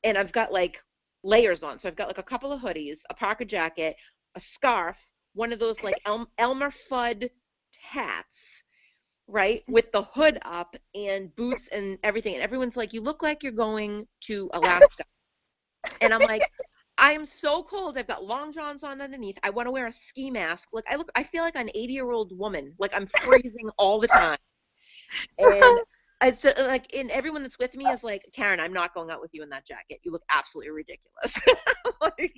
and I've got like layers on. So I've got like a couple of hoodies, a parka jacket, a scarf, one of those like Elmer Fudd hats, right, with the hood up and boots and everything. And everyone's like, "You look like you're going to Alaska." And I'm like, I am so cold. I've got long johns on underneath. I want to wear a ski mask. Look, I feel like an 80-year-old woman. Like I'm freezing all the time. And it's like, and everyone that's with me is like, Karen, I'm not going out with you in that jacket. You look absolutely ridiculous. Like,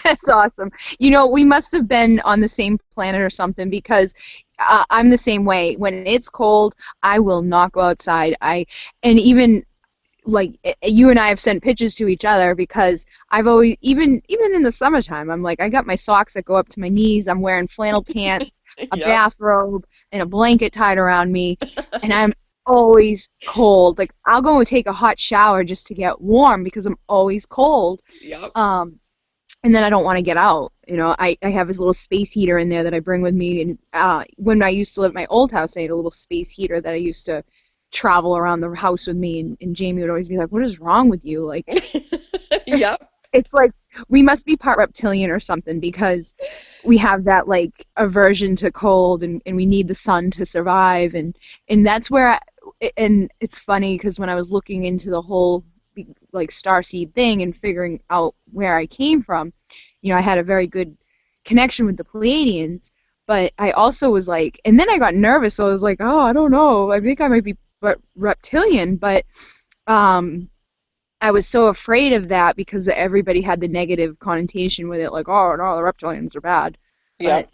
That's awesome. We must have been on the same planet or something because I'm the same way. When it's cold, I will not go outside. And even like you and I have sent pictures to each other because I've always, even in the summertime, I'm like, I got my socks that go up to my knees. I'm wearing flannel pants, a yep. bathrobe, and a blanket tied around me, and I'm always cold. Like I'll go and take a hot shower just to get warm because I'm always cold. Yep. And then I don't want to get out. I have this little space heater in there that I bring with me. And when I used to live at my old house, I had a little space heater that I used to travel around the house with me. And Jamie would always be like, "What is wrong with you?" Like, Yep. it's like we must be part reptilian or something because we have that like aversion to cold and we need the sun to survive. And that's where and it's funny because when I was looking into the whole like starseed thing and figuring out where I came from, I had a very good connection with the Pleiadians, but I also was like, and then I got nervous, so I was like, oh, I don't know, I think I might be reptilian, but I was so afraid of that because everybody had the negative connotation with it, like, oh no, the reptilians are bad. Yep. But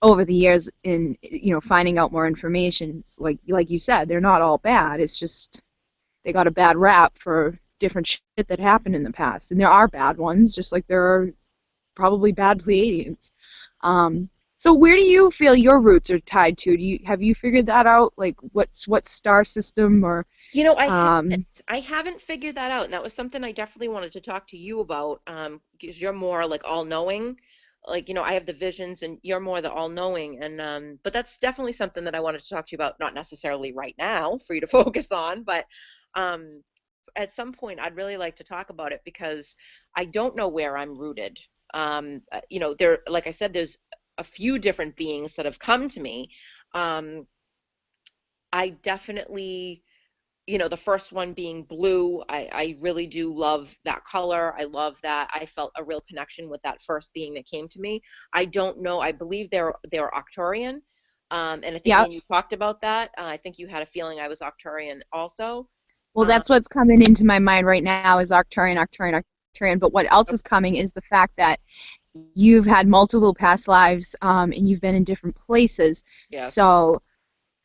over the years, in finding out more information, it's like you said, they're not all bad. It's just they got a bad rap for different shit that happened in the past. And there are bad ones, just like there are probably bad Pleiadians. So where do you feel your roots are tied to? Have you figured that out? Like what star system or I haven't figured that out, and that was something I definitely wanted to talk to you about, because you're more like all-knowing. Like, I have the visions, and you're more the all-knowing, and but that's definitely something that I wanted to talk to you about, not necessarily right now for you to focus on, but at some point I'd really like to talk about it because I don't know where I'm rooted. There, like I said, there's a few different beings that have come to me. I definitely, the first one being blue, I really do love that color. I love that. I felt a real connection with that first being that came to me. I don't know. I believe they're Arcturian. And I think yeah. when you talked about that, I think you had a feeling I was Arcturian also. Well, that's what's coming into my mind right now is Arcturian. But what else is coming is the fact that you've had multiple past lives, and you've been in different places. Yes. So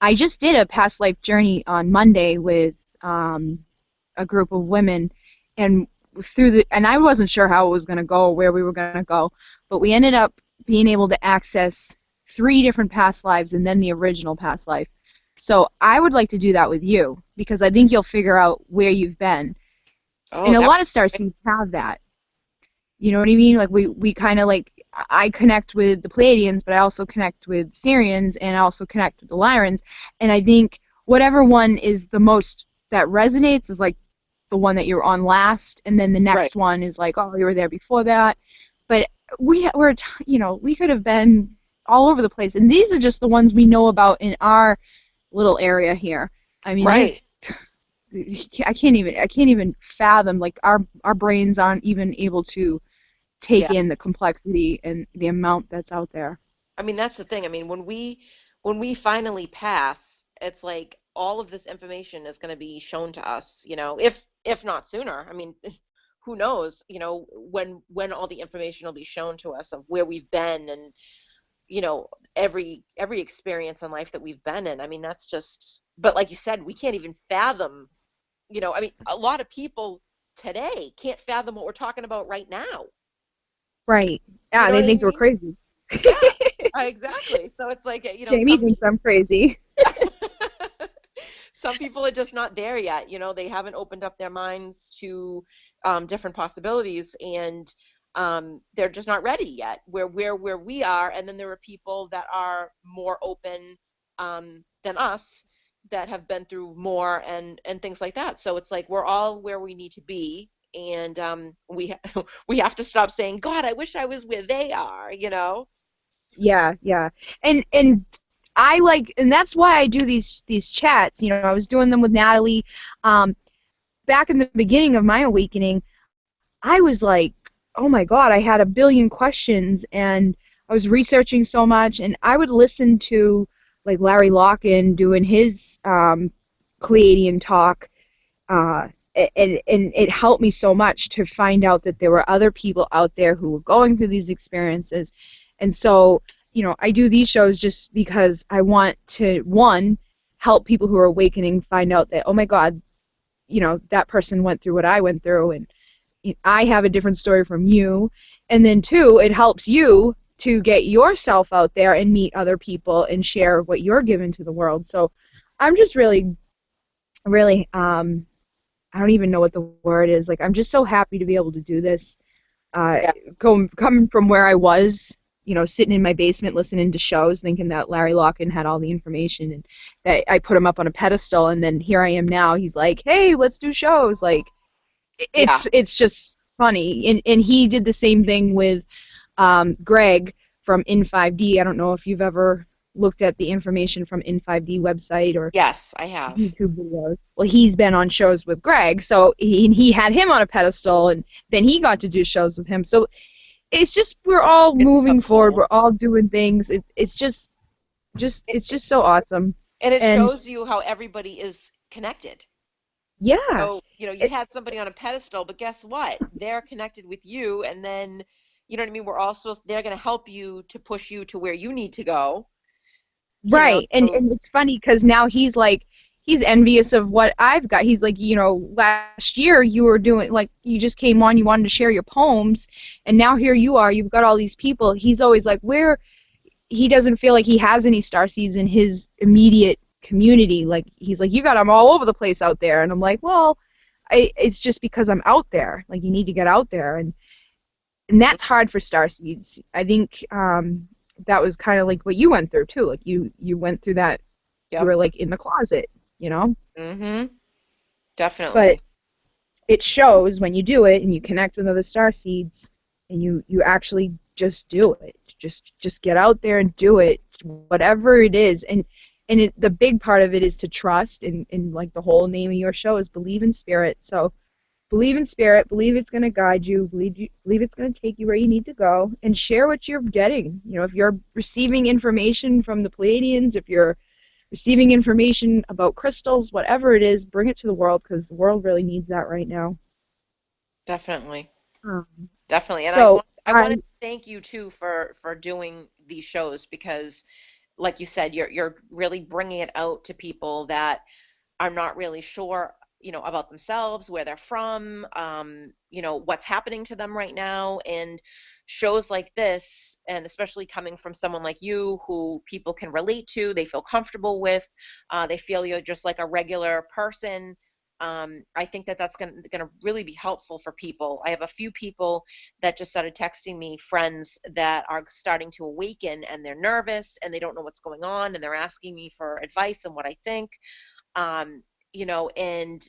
I just did a past life journey on Monday with a group of women, and and I wasn't sure how it was going to go, where we were going to go, but we ended up being able to access 3 different past lives and then the original past life. So I would like to do that with you because I think you'll figure out where you've been. Oh, And a that lot of starseeds have that. You know what I mean? Like we kind of like I connect with the Pleiadians, but I also connect with Syrians and I also connect with the Lyrans. And I think whatever one is the most that resonates is like the one that you're on last, and then the right. next one is like, oh, you were there before that. But we could have been all over the place, and these are just the ones we know about in our little area here. I mean, Right. there's I can't even fathom, like our brains aren't even able to take Yeah. in the complexity and the amount that's out there. I mean, that's the thing. I mean, when we finally pass, it's like all of this information is going to be shown to us, if not sooner. I mean, who knows, when all the information will be shown to us of where we've been and, every experience in life that we've been in. I mean, that's just, but like you said, we can't even fathom, I mean, a lot of people today can't fathom what we're talking about right now. Right. You Yeah, know they what I think we're mean? crazy. Yeah, exactly. So it's like, Jamie thinks I'm crazy. some people are just not there yet. They haven't opened up their minds to different possibilities, and they're just not ready yet. Where we are, and then there are people that are more open than us that have been through more and things like that. So it's like we're all where we need to be, and we have to stop saying, God, I wish I was where they are. Yeah, yeah. And and that's why I do these chats. You know, I was doing them with Natalie. Back in the beginning of my awakening, I was like, oh my God, I had a billion questions and I was researching so much, and I would listen to like Larry Locken doing his Pleiadian talk, uh, and it helped me so much to find out that there were other people out there who were going through these experiences. And so, I do these shows just because I want to, one, help people who are awakening find out that, oh my God, that person went through what I went through, and I have a different story from you. And then two, it helps you to get yourself out there and meet other people and share what you're giving to the world. So I'm just really, really, I don't even know what the word is. Like, I'm just so happy to be able to do this. Uh, Yeah. coming from where I was, sitting in my basement listening to shows, thinking that Larry Locken had all the information and that I put him up on a pedestal, and then here I am now. He's like, "Hey, let's do shows." Like, Yeah. it's just funny, and he did the same thing with Greg from In5D. I don't know if you've ever looked at the information from In5D website or Yes, I have. YouTube videos. Well, he's been on shows with Greg, so he had him on a pedestal, and then he got to do shows with him. So it's just we're all It's so moving forward. cool. We're all doing things. It's It, it's just so awesome. and it And shows you how everybody is connected. yeah, So, you it, had somebody on a pedestal, but guess what? They're connected with you, and then, you know what I mean? We're all supposed, they're going to help you to push you to where you need to go, right. And so, it's funny because now he's envious of what I've got. He's like, last year you were doing, like, you just came on, you wanted to share your poems, and now here you are, you've got all these people. He's always like, where he doesn't feel like he has any starseeds in his immediate community. Like, he's like, you got them all over the place out there. And I'm like, well, it's just because I'm out there. Like, you need to get out there. And that's hard for starseeds. I think that was kind of like what you went through, too. Like, you went through that. You yep. were, like, in the closet, you know? Mm-hmm. But Definitely. it shows when you do it and you connect with other starseeds and you actually just do it. Just get out there and do it, whatever it is. And the big part of it is to trust, and like the whole name of your show is believe in spirit. So believe in spirit, believe it's going to guide you, believe it's going to take you where you need to go, and share what you're getting. If you're receiving information from the Pleiadians, if you're receiving information about crystals, whatever it is, bring it to the world because the world really needs that right now. Definitely. Um, Definitely. And so I wanted to thank you too for doing these shows because, like you said, you're really bringing it out to people that are not really sure about themselves, where they're from, what's happening to them right now. And shows like this, and especially coming from someone like you who people can relate to, they feel comfortable with, they feel you're just like a regular person. I think that that's going to really be helpful for people. I have a few people that just started texting me, friends that are starting to awaken, and they're nervous and they don't know what's going on, and they're asking me for advice and what I think. um, and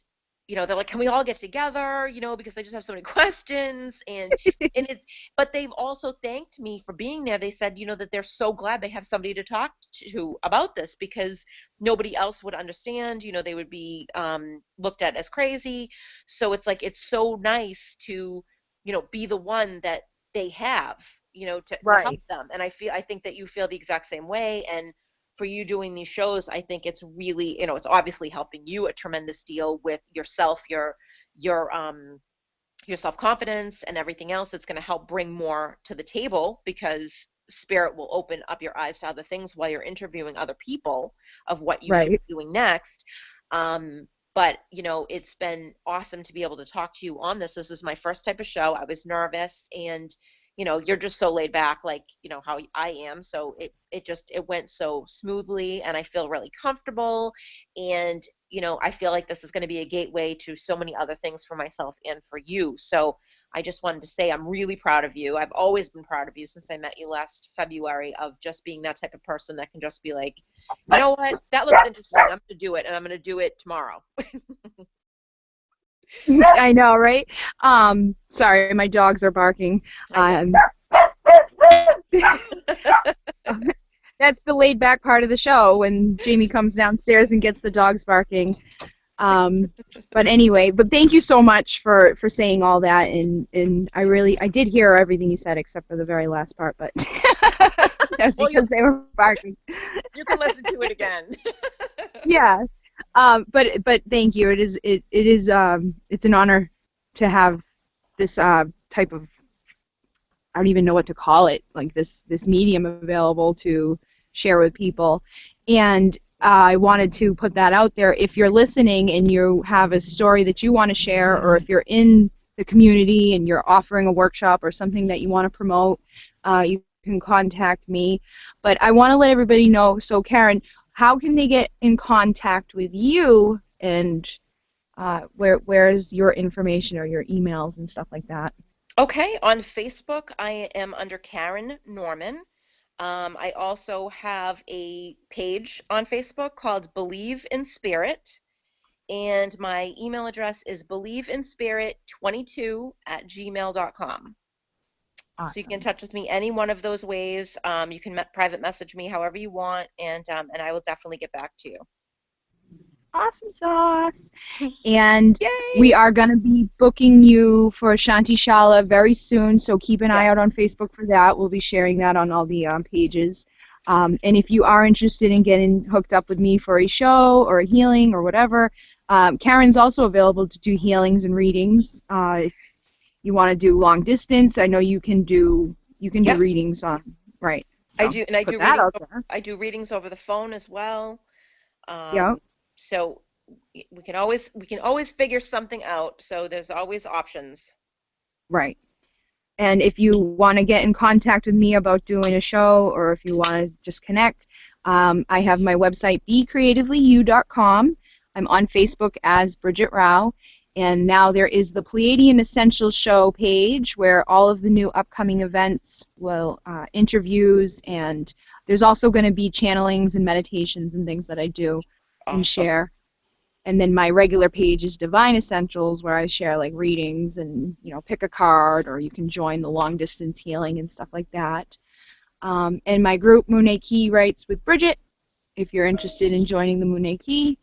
they're like, can we all get together, because I just have so many questions. And it's, but they've also thanked me for being there. They said, that they're so glad they have somebody to talk to about this, because nobody else would understand. They would be looked at as crazy. So it's like, it's so nice to, be the one that they have, to help Right. them. And I think that you feel the exact same way. And for you doing these shows, I think it's really, it's obviously helping you a tremendous deal with yourself, your self-confidence and everything else. It's going to help bring more to the table, because spirit will open up your eyes to other things while you're interviewing other people of what you should Right. be doing next. But it's been awesome to be able to talk to you on this. This is my first type of show. I was nervous, and you're just so laid back, like how I am. So it went so smoothly, and I feel really comfortable. And I feel like this is going to be a gateway to so many other things for myself and for you. So I just wanted to say I'm really proud of you. I've always been proud of you since I met you last February, of just being that type of person that can just be like, you know what, that looks interesting, I'm going to do it, and I'm going to do it tomorrow. I know, right? Sorry, my dogs are barking. Um, that's the laid back part of the show, when Jamie comes downstairs and gets the dogs barking. But anyway, but thank you so much for saying all that, and I did hear everything you said except for the very last part, but that's Well, because they were barking. you can listen to it again. Yeah. But thank you. It's an honor to have this type of, I don't even know what to call it, like this medium available to share with people. And I wanted to put that out there. If you're listening and you have a story that you want to share, or if you're in the community and you're offering a workshop or something that you want to promote, you can contact me. But I want to let everybody know, so Karen, how can they get in contact with you, and where's your information or your emails and stuff like that? Okay, on Facebook, I am under Karen Norman. I also have a page on Facebook called Believe in Spirit, and my email address is believeinspirit22@gmail.com. So you can get in Awesome. touch with me any one of those ways. You can private message me however you want, and I will definitely get back to you. Awesome sauce. And we Yay! are going to be booking you for Shanti Shala very soon, so keep an Yeah. eye out on Facebook for that. We'll be sharing that on all the pages. And if you are interested in getting hooked up with me for a show or a healing or whatever, Karen's also available to do healings and readings. If you want to do long distance, I know you can do Yep. readings on, right. I So do, and I put do that readings. out there. I do readings over the phone as well. Yeah, So we can always figure something out. So there's always options. right. And if you want to get in contact with me about doing a show, or if you want to just connect, I have my website, becreativelyu.com. I'm on Facebook as Bridget Rao. And now there is the Pleiadian Essentials Show page, where all of the new upcoming events will, interviews, and there's also going to be channelings and meditations and things that I do and Awesome. share. And then my regular page is Divine Essentials, where I share like readings and, pick a card, or you can join the long distance healing and stuff like that. And my group, Monet Key Writes with Bridget, if you're interested in joining the Monet Key.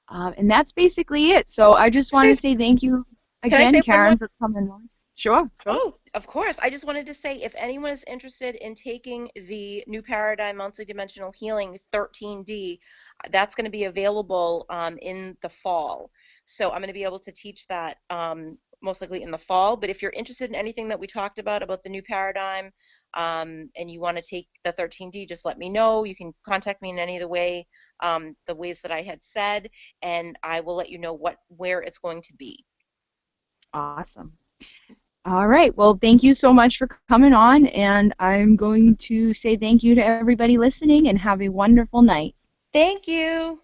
And that's basically it. So I just wanted to say thank you Can I again, say one more? Karen, for coming on. Sure, sure. Oh, of course. I just wanted to say, if anyone is interested in taking the New Paradigm Multidimensional Healing 13D, that's going to be available in the fall. So I'm going to be able to teach that most likely in the fall. But if you're interested in anything that we talked about the new paradigm, and you want to take the 13D, just let me know. You can contact me in any of the ways that I had said, and I will let you know where it's going to be. Awesome. All right. Well, thank you so much for coming on, and I'm going to say thank you to everybody listening, and have a wonderful night. Thank you.